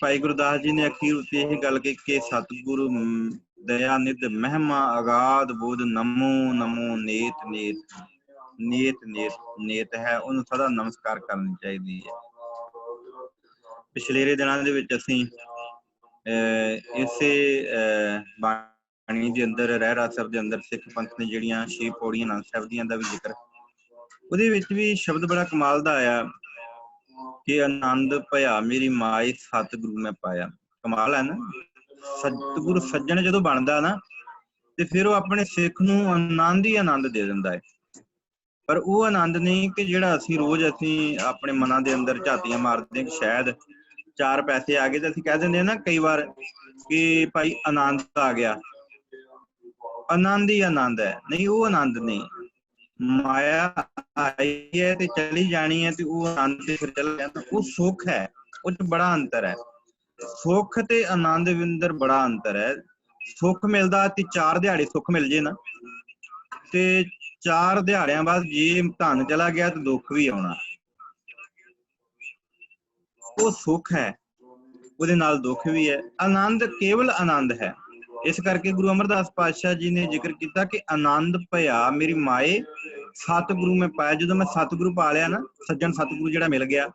ਭਾਈ ਗੁਰਦਾਸ ਜੀ ਨੇ ਅਖੀਰ ਉੱਤੇ ਇਹ ਗੱਲ ਕਹੀ ਕਿ ਸਤਿਗੁਰੂ ਦਇਆ ਨਿਧ ਮਹਿਮਾ ਅਗਾਧ ਬੋਧ ਨਮੋ ਨਮੋ ਨੇਤ ਨੇਤ ਨੇਤ ਨੇਤ ਨੇਤ ਹੈ, ਉਹਨੂੰ ਸਦਾ ਨਮਸਕਾਰ ਕਰਨੀ ਚਾਹੀਦੀ ਹੈ। ਪਿਛਲੇਰੇ ਦਿਨਾਂ ਦੇ ਵਿੱਚ ਅਸੀਂ ਇਸੇ ਬਾਣੀ ਦੇ ਅੰਦਰ ਰਹਿਰਾਸ ਸਾਹਿਬ ਦੇ ਅੰਦਰ ਸਿੱਖ ਪੰਥ ਨੇ ਜਿਹੜੀਆਂ 6 ਪੌੜੀਆਂ ਆਨੰਦ ਸਾਹਿਬ ਦੀਆਂ ਦਾ ਵੀ ਜ਼ਿਕਰ, ਉਹਦੇ ਵਿੱਚ ਵੀ ਸ਼ਬਦ ਬੜਾ ਕਮਾਲ ਦਾ ਆਇਆ ਕਿ ਆਨੰਦ ਭਇਆ ਮੇਰੀ ਮਾਏ ਸਤਿਗੁਰੂ ਮੈਂ ਪਾਇਆ। ਕਮਾਲ ਹੈ ਨਾ, ਸਤਿਗੁਰੂ ਸੱਜਣ ਜਦੋਂ ਬਣਦਾ ਨਾ ਤੇ ਫਿਰ ਉਹ ਆਪਣੇ ਸਿੱਖ ਨੂੰ ਆਨੰਦ ਹੀ ਆਨੰਦ ਦੇ ਦਿੰਦਾ ਹੈ। ਪਰ ਉਹ ਆਨੰਦ ਨਹੀਂ ਕਿ ਜਿਹੜਾ ਅਸੀਂ ਆਪਣੇ ਮਨਾਂ ਦੇ ਅੰਦਰ ਝਾਤੀਆਂ ਮਾਰਦੇ ਕਿ ਸ਼ਾਇਦ 4 ਪੈਸੇ ਆ ਗਏ ਤੇ ਅਸੀਂ ਕਹਿ ਦਿੰਦੇ ਹਾਂ ਨਾ ਕਈ ਵਾਰ ਕਿ ਭਾਈ ਆਨੰਦ ਆ ਗਿਆ, ਆਨੰਦ ਹੀ ਆਨੰਦ ਹੈ। ਨਹੀਂ, ਉਹ ਆਨੰਦ ਨਹੀਂ, ਮਾਇਆ ਆਈ ਹੈ ਤੇ ਚਲੀ ਜਾਣੀ ਹੈ ਤੇ ਉਹ ਆਨੰਦ ਤੇ ਫਿਰ ਚਲਾ ਜਾਂਦਾ, ਉਹ ਸੁੱਖ ਹੈ। ਉਹ ਚ ਬੜਾ ਅੰਤਰ ਹੈ, ਸੁੱਖ ਤੇ ਆਨੰਦ ਦੇ ਅੰਦਰ ਬੜਾ ਅੰਤਰ ਹੈ। ਸੁੱਖ ਮਿਲਦਾ ਤੇ 4 ਦਿਹਾੜੇ ਸੁੱਖ ਮਿਲ ਜੇ ਨਾ, ਤੇ 4 ਦਿਹਾੜਿਆਂ ਬਾਅਦ ਜੇ ਧਨ ਚਲਾ ਗਿਆ ਤੇ ਦੁੱਖ ਵੀ ਆਉਣਾ। ਉਹ ਸੁੱਖ ਹੈ, ਉਹਦੇ ਨਾਲ ਦੁੱਖ ਵੀ ਹੈ। ਆਨੰਦ ਕੇਵਲ ਆਨੰਦ ਹੈ। ਇਸ ਕਰਕੇ ਗੁਰੂ ਅਮਰਦਾਸ ਪਾਤਸ਼ਾਹ ਜੀ ਨੇ ਜ਼ਿਕਰ ਕੀਤਾ ਕਿ ਆਨੰਦ ਭਇਆ ਮੇਰੀ ਮਾਏ ਸਤਿਗੁਰੂ ਮੈਂ ਪਾਇਆ। ਜਦੋਂ ਮੈਂ ਸਤਿਗੁਰੂ ਪਾ ਲਿਆ ਨਾ, ਸੱਜਣ ਸਤਿਗੁਰੂ ਜਿਹੜਾ ਮਿਲ ਗਿਆ,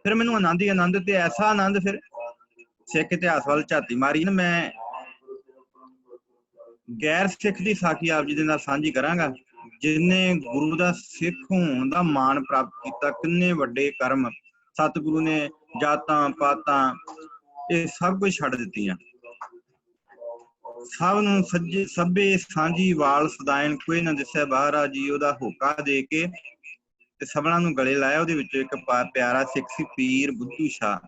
ਫਿਰ ਮੈਨੂੰ ਆਨੰਦ ਹੀ ਆਨੰਦ, ਤੇ ਐਸਾ ਆਨੰਦ ਫਿਰ ਸਿੱਖ ਇਤਿਹਾਸ ਵੱਲ ਝਾਤੀ ਮਾਰੀ ਨਾ, ਮੈਂ ਗੈਰ ਸਿੱਖ ਦੀ ਸਾਖੀ ਆਪ ਜੀ ਦੇ ਨਾਲ ਸਾਂਝੀ ਕਰਾਂਗਾ। ਜਿਹਨੇ ਗੁਰੂ ਦਾ ਸਿੱਖ ਹੋਣ ਦਾ ਮਾਣ ਪ੍ਰਾਪਤ ਕੀਤਾ, ਕਿੰਨੇ ਵੱਡੇ ਕਰਮ ਸਤਿਗੁਰੂ ਨੇ, ਜਾਤਾਂ ਪਾਤਾਂ ਇਹ ਸਭ ਕੁਝ ਛੱਡ ਦਿੱਤੀਆਂ। ਸਭ ਨੂੰ ਸਭੇ ਸਾਂਝੀ ਵਾਲ ਸਦਾਇਨ ਕੋਈ ਨਾ ਦਿਸੈ ਬਾਹਰਾ ਜੀ, ਉਹਦਾ ਹੋਕਾ ਦੇ ਕੇ ਤੇ ਸਭਨਾਂ ਨੂੰ ਗਲੇ ਲਾਇਆ। ਉਹਦੇ ਵਿੱਚੋਂ ਇੱਕ ਪਿਆਰਾ ਸਿੱਖ ਸੀ ਪੀਰ ਬੁੱਧੂ ਸ਼ਾਹ,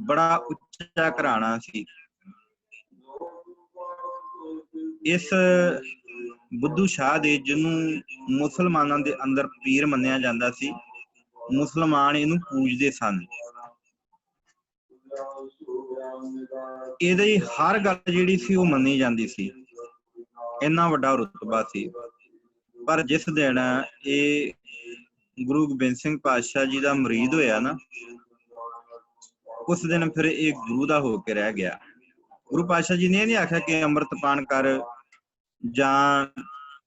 ਬੜਾ ਉੱਚਾ ਘਰਾਣਾ ਸੀ। ਇਸ ਬੁੱਧੂ ਸ਼ਾਹ ਦੇ, ਜਿਹਨੂੰ ਮੁਸਲਮਾਨਾਂ ਦੇ ਅੰਦਰ ਪੀਰ ਮੰਨਿਆ ਜਾਂਦਾ ਸੀ, ਮੁਸਲਮਾਨ ਇਹਨੂੰ ਪੂਜਦੇ ਸਨ। ਇਹਦੀ ਹਰ ਗੱਲ ਜਿਹੜੀ ਸੀ ਉਹ ਮੰਨੀ ਜਾਂਦੀ ਸੀ, ਇੰਨਾ ਵੱਡਾ ਰੁਤਬਾ ਸੀ। ਪਰ ਜਿਸ ਦਿਨ ਇਹ ਗੁਰੂ ਗੋਬਿੰਦ ਸਿੰਘ ਪਾਤਸ਼ਾਹ ਜੀ ਦਾ ਮੁਰੀਦ ਹੋਇਆ ਨਾ, ਉਸ ਦਿਨ ਫਿਰ ਇਹ ਗੁਰੂ ਦਾ ਹੋ ਕੇ ਰਹਿ ਗਿਆ। ਗੁਰੂ ਪਾਤਸ਼ਾਹ ਜੀ ਨੇ ਇਹ ਨਹੀਂ ਆਖਿਆ ਕਿ ਅੰਮ੍ਰਿਤ ਪਾਨ ਕਰ ਜਾਂ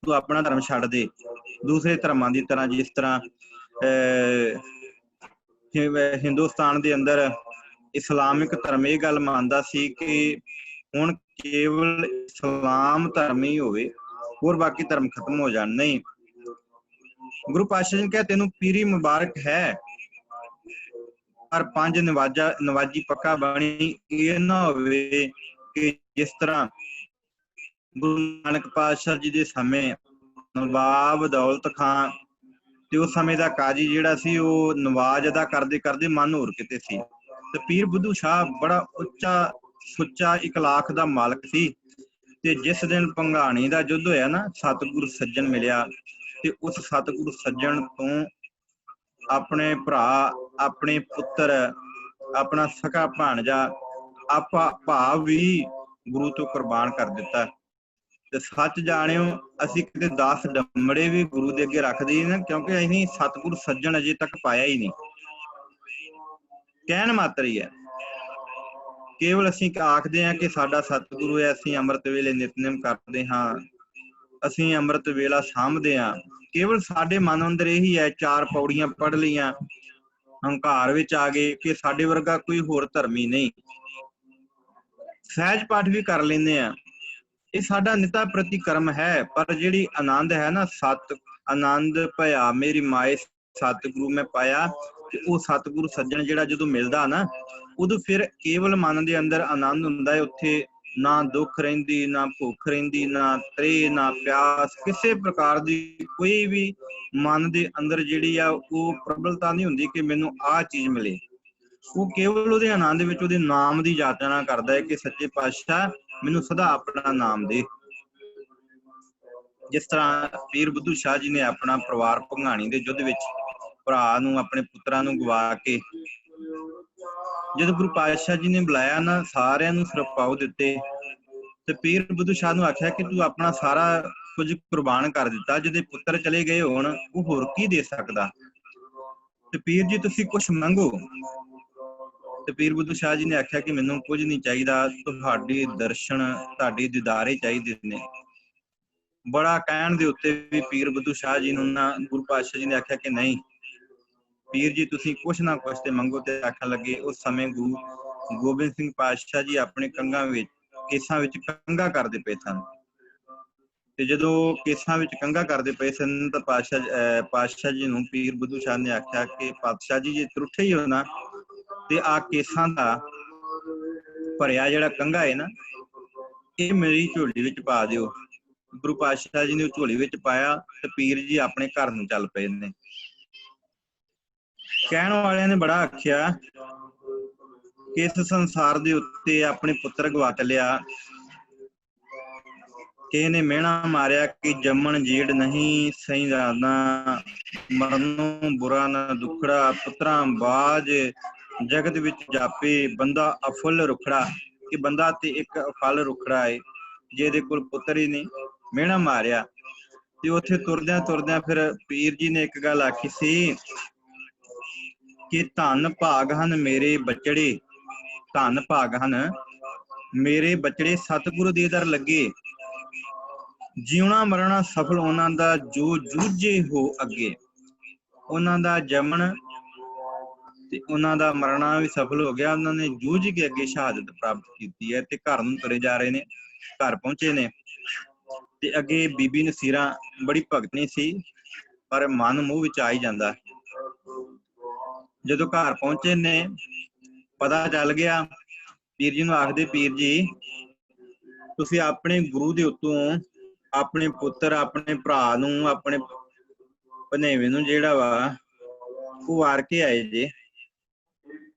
ਤੂੰ ਆਪਣਾ ਧਰਮ ਛੱਡ ਦੇ ਦੂਸਰੇ ਧਰਮਾਂ ਦੀ ਤਰ੍ਹਾਂ। ਜਿਸ ਤਰ੍ਹਾਂ ਹਿੰਦੁਸਤਾਨ ਦੇ ਅੰਦਰ ਇਸਲਾਮਿਕ ਧਰਮ ਇਹ ਗੱਲ ਮੰਨਦਾ ਸੀ ਕਿ ਹੁਣ ਕੇਵਲ ਇਸਲਾਮ ਧਰਮ ਹੀ ਹੋਵੇ, ਹੋਰ ਬਾਕੀ ਧਰਮ ਖਤਮ ਹੋ ਜਾਣ। ਨਹੀਂ, ਗੁਰੂ ਪਾਤਸ਼ਾਹ ਜੀ ਨੇ ਕਿਹਾ ਤੈਨੂੰ ਪੀਰੀ ਮੁਬਾਰਕ ਹੈ, ਪਰ 5 ਨਵਾਜੀ ਪੱਕਾ ਬਣੀ। ਇਹ ਨਾ ਹੋਵੇ ਕਿ ਜਿਸ ਤਰ੍ਹਾਂ ਗੁਰੂ ਨਾਨਕ ਪਾਤਸ਼ਾਹ ਜੀ ਦੇ ਸਮੇਂ ਨਵਾਬ ਦੌਲਤ ਖਾਂ ਤੇ ਉਸ ਸਮੇਂ ਦਾ ਕਾਜੀ ਜਿਹੜਾ ਸੀ, ਉਹ ਨਵਾਜ਼ ਅਦਾ ਕਰਦੇ ਕਰਦੇ ਮਨ ਹੋਰ ਕਿਤੇ ਸੀ। ਤੇ ਪੀਰ ਬੁੱਧੂ ਸ਼ਾਹ ਬੜਾ ਉੱਚਾ ਸੁੱਚਾ ਇਖਲਾਕ ਦਾ ਮਾਲਕ ਸੀ। ਤੇ ਜਿਸ ਦਿਨ ਭੰਗਾਣੀ ਦਾ ਯੁੱਧ ਹੋਇਆ ਨਾ, ਸਤਿਗੁਰੂ ਸੱਜਣ ਮਿਲਿਆ ਤੇ ਉਸ ਸਤਿਗੁਰੂ ਸੱਜਣ ਤੋਂ ਆਪਣੇ ਭਰਾ, ਆਪਣੇ ਪੁੱਤਰ, ਆਪਣਾ ਸਕਾ ਭਾਣਜਾ, ਭਾਵ ਵੀ ਗੁਰੂ ਤੋਂ ਕੁਰਬਾਨ ਕਰ ਦਿੱਤਾ। ਤੇ ਸੱਚ ਜਾਣਿਓ, ਅਸੀਂ ਕਿਤੇ 10 ਡੰਮੜੇ ਵੀ ਗੁਰੂ ਦੇ ਅੱਗੇ ਰੱਖਦੇ ਨਾ, ਕਿਉਂਕਿ ਅਸੀਂ ਸਤਿਗੁਰੂ ਸੱਜਣ ਅਜੇ ਤੱਕ ਪਾਇਆ ਹੀ ਨਹੀਂ। ਕਹਿਣ ਮਾਤਰ ਹੀ ਹੈ, ਕੇਵਲ ਅਸੀਂ ਆਖਦੇ ਹਾਂ ਕਿ ਸਾਡਾ ਸਤਿਗੁਰੂ ਹੈ, ਅਸੀਂ ਅੰਮ੍ਰਿਤ ਵੇਲੇ ਨਿਤਨੇਮ ਕਰਦੇ ਹਾਂ, ਅਸੀਂ ਅੰਮ੍ਰਿਤ ਵੇਲਾ ਸਾਂਭਦੇ ਹਾਂ। ਕੇਵਲ ਸਾਡੇ ਮਨ ਅੰਦਰ ਇਹੀ ਹੈ, 4 ਪੌੜੀਆਂ ਪੜ੍ਹ ਲਈਆਂ, ਹੰਕਾਰ ਵਿੱਚ ਆ ਗਏ ਕਿ ਸਾਡੇ ਵਰਗਾ ਕੋਈ ਹੋਰ ਧਰਮੀ ਨਹੀਂ। ਸਹਿਜ ਪਾਠ ਵੀ ਕਰ ਲੈਂਦੇ ਆ, ਇਹ ਸਾਡਾ ਨਿਤਾ ਪ੍ਰਤੀ ਕਰਮ ਹੈ। ਪਰ ਜਿਹੜੀ ਆਨੰਦ ਹੈ ਨਾ, ਆਨੰਦ ਭਇਆ ਮੇਰੀ ਮਾਏ ਸਤਿਗੁਰੂ ਮੈਂ ਪਾਇਆ, ਤੇ ਉਹ ਸਤਿਗੁਰੂ ਸੱਜਣ ਜਿਹੜਾ ਜਦੋਂ ਮਿਲਦਾ ਨਾ, ਉਦੋਂ ਫਿਰ ਕੇਵਲ ਮਨ ਦੇ ਅੰਦਰ ਆਨੰਦ ਹੁੰਦਾ ਹੈ। ਉੱਥੇ ਨਾ ਦੁੱਖ ਰਹਿੰਦੀ, ਨਾ ਭੁੱਖ ਰਹਿੰਦੀ, ਨਾ ਤ੍ਰੇਹ, ਨਾ ਪਿਆਸ, ਕਿਸੇ ਪ੍ਰਕਾਰ ਦੀ ਕੋਈ ਵੀ ਮਨ ਦੇ ਅੰਦਰ ਜਿਹੜੀ ਆ ਉਹ ਪ੍ਰਬਲਤਾ ਨਹੀਂ ਹੁੰਦੀ ਕਿ ਮੈਨੂੰ ਆਹ ਚੀਜ਼ ਮਿਲੇ। ਉਹ ਕੇਵਲ ਉਹਦੇ ਆਨੰਦ ਵਿੱਚ ਉਹਦੇ ਨਾਮ ਦੀ ਯਾਤਨਾ ਕਰਦਾ ਹੈ ਕਿ ਸੱਚੇ ਪਾਤਸ਼ਾਹ ਮੈਨੂੰ ਸਦਾ ਆਪਣਾ ਨਾਮ ਦੇ। ਜਿਸ ਤਰ੍ਹਾਂ ਪੀਰ ਬੁੱਧੂ ਸ਼ਾਹ ਜੀ ਨੇ ਆਪਣਾ ਪਰਿਵਾਰ ਭੰਗਾਣੀ ਦੇ ਯੁੱਧ ਵਿੱਚ ਭਰਾ ਨੂੰ, ਆਪਣੇ ਪੁੱਤਰਾਂ ਨੂੰ ਗਵਾ ਕੇ ਜਦੋਂ ਗੁਰੂ ਪਾਤਸ਼ਾਹ ਜੀ ਨੇ ਬੁਲਾਇਆ ਨਾ, ਸਾਰਿਆਂ ਨੂੰ ਸਿਰਪਾਉ ਦਿੱਤੇ ਤੇ ਪੀਰ ਬੁੱਧੂ ਸ਼ਾਹ ਨੂੰ ਆਖਿਆ ਕਿ ਤੂੰ ਆਪਣਾ ਸਾਰਾ ਕੁਝ ਕੁਰਬਾਨ ਕਰ ਦਿੱਤਾ, ਜਿਹਦੇ ਪੁੱਤਰ ਚਲੇ ਗਏ ਹੋਣ ਉਹ ਹੋਰ ਕੀ ਦੇ ਸਕਦਾ, ਤੇ ਪੀਰ ਜੀ ਤੁਸੀਂ ਕੁਛ ਮੰਗੋ। ਤੇ ਪੀਰ ਬੁੱਧੂ ਸ਼ਾਹ ਜੀ ਨੇ ਆਖਿਆ ਕਿ ਮੈਨੂੰ ਕੁਝ ਨਹੀਂ ਚਾਹੀਦਾ, ਤੁਹਾਡੇ ਦਰਸ਼ਨ, ਤੁਹਾਡੇ ਦੀਦਾਰੇ ਚਾਹੀਦੇ ਨੇ। ਬੜਾ ਕਹਿਣ ਦੇ ਉੱਤੇ ਵੀ ਪੀਰ ਬੁੱਧੂ ਸ਼ਾਹ ਜੀ ਨੂੰ ਨਾ ਗੁਰੂ ਪਾਤਸ਼ਾਹ ਜੀ ਨੇ ਆਖਿਆ ਕਿ ਨਹੀਂ ਪੀਰ ਜੀ, ਤੁਸੀਂ ਕੁਛ ਨਾ ਕੁਛ ਤੇ ਮੰਗੋ। ਤੇ ਆਖਣ ਲੱਗੇ, ਉਸ ਸਮੇਂ ਗੁਰੂ ਗੋਬਿੰਦ ਸਿੰਘ ਪਾਤਸ਼ਾਹ ਜੀ ਆਪਣੇ ਕੇਸਾਂ ਵਿੱਚ ਕੰਘਾ ਕਰਦੇ ਪਏ ਸਨ। ਤੇ ਜਦੋਂ ਕੇਸਾਂ ਵਿੱਚ ਕੰਘਾ ਕਰਦੇ ਪਏ ਸਨ ਤਾਂ ਪਾਤਸ਼ਾਹ ਜੀ ਨੂੰ ਪੀਰ ਬੁੱਧੂ ਸ਼ਾਹ ਨੇ ਆਖਿਆ ਕਿ ਪਾਤਸ਼ਾਹ ਜੀ, ਜੇ ਤਰੁੱਠੇ ਹੀ ਹੋ ਨਾ ਤੇ ਆ ਕੇਸਾਂ ਦਾ ਭਰਿਆ ਜਿਹੜਾ ਕੰਘਾ ਹੈ ਨਾ, ਇਹ ਮੇਰੀ ਝੋਲੀ ਵਿੱਚ ਪਾ ਦਿਓ। ਗੁਰੂ ਪਾਤਸ਼ਾਹ ਜੀ ਨੇ ਉਹ ਝੋਲੀ ਵਿੱਚ ਪਾਇਆ ਤੇ ਪੀਰ ਜੀ ਆਪਣੇ ਘਰ ਨੂੰ ਚੱਲ ਪਏ ਨੇ। ਕਹਿਣ ਵਾਲਿਆਂ ਨੇ ਬੜਾ ਆਖਿਆ ਕਿ ਇਸ ਸੰਸਾਰ ਦੇ ਉੱਤੇ ਆਪਣੇ ਪੁੱਤਰ ਗਵਾ ਲਿਆ, ਕਿਸੇ ਨੇ ਮਿਹਣਾ ਮਾਰਿਆ ਕਿ ਜੰਮਣ ਜੀੜ ਨਹੀਂ, ਸਹੀ ਜਾਣਾ ਮਰਨੋਂ ਬੁਰਾ ਨਾ ਦੁਖੜਾ, ਪੁੱਤਰਾਂ ਬਾਜ ਜਗਤ ਵਿੱਚ ਜਾਪੇ, ਬੰਦਾ ਅਫੁੱਲ ਰੁਖੜਾ। ਕਿ ਬੰਦਾ ਤੇ ਇੱਕ ਫਲ ਰੁਖੜਾ ਹੈ, ਜਿਹਦੇ ਕੋਲ ਪੁੱਤਰ ਹੀ ਨਹੀਂ। ਮਿਹਣਾ ਮਾਰਿਆ ਤੇ ਉੱਥੇ ਤੁਰਦਿਆਂ ਤੁਰਦਿਆਂ ਫਿਰ ਪੀਰ ਜੀ ਨੇ ਇੱਕ ਗੱਲ ਆਖੀ ਸੀ ਕਿ ਧੰਨ ਭਾਗ ਹਨ ਮੇਰੇ ਬਚੜੇ, ਧੰਨ ਭਾਗ ਹਨ ਮੇਰੇ ਬਚੜੇ, ਸਤਿਗੁਰੂ ਦੇ ਦਰ ਲੱਗੇ। ਜਿਉਣਾ ਮਰਨਾ ਸਫਲ ਉਹਨਾਂ ਦਾ, ਜੋ ਜੂਝੇ ਹੋ ਅੱਗੇ। ਉਹਨਾਂ ਦਾ ਜੰਮਣ ਤੇ ਉਹਨਾਂ ਦਾ ਮਰਨਾ ਵੀ ਸਫਲ ਹੋ ਗਿਆ। ਉਹਨਾਂ ਨੇ ਜੂਝ ਕੇ ਅੱਗੇ ਸ਼ਹਾਦਤ ਪ੍ਰਾਪਤ ਕੀਤੀ ਹੈ ਤੇ ਘਰ ਨੂੰ ਤੁਰੇ ਜਾ ਰਹੇ ਨੇ। ਘਰ ਪਹੁੰਚੇ ਨੇ ਤੇ ਅੱਗੇ ਬੀਬੀ ਨਸੀਰਾਂ ਬੜੀ ਭਗਤਣੀ ਸੀ, ਪਰ ਮਨ ਮੂੰਹ ਵਿੱਚ ਆ ਹੀ ਜਾਂਦਾ। ਜਦੋਂ ਘਰ ਪਹੁੰਚੇ ਨੇ ਪਤਾ ਚੱਲ ਗਿਆ, ਪੀਰ ਜੀ ਨੂੰ ਆਖਦੇ, ਪੀਰ ਜੀ ਤੁਸੀਂ ਆਪਣੇ ਗੁਰੂ ਦੇ ਉੱਤੋਂ ਆਪਣੇ ਪੁੱਤਰ, ਆਪਣੇ ਭਰਾ ਨੂੰ, ਆਪਣੇ ਭਨੇਵੇਂ ਨੂੰ ਜਿਹੜਾ ਵਾ ਉਹ ਵਾਰ ਕੇ ਆਏ ਜੇ,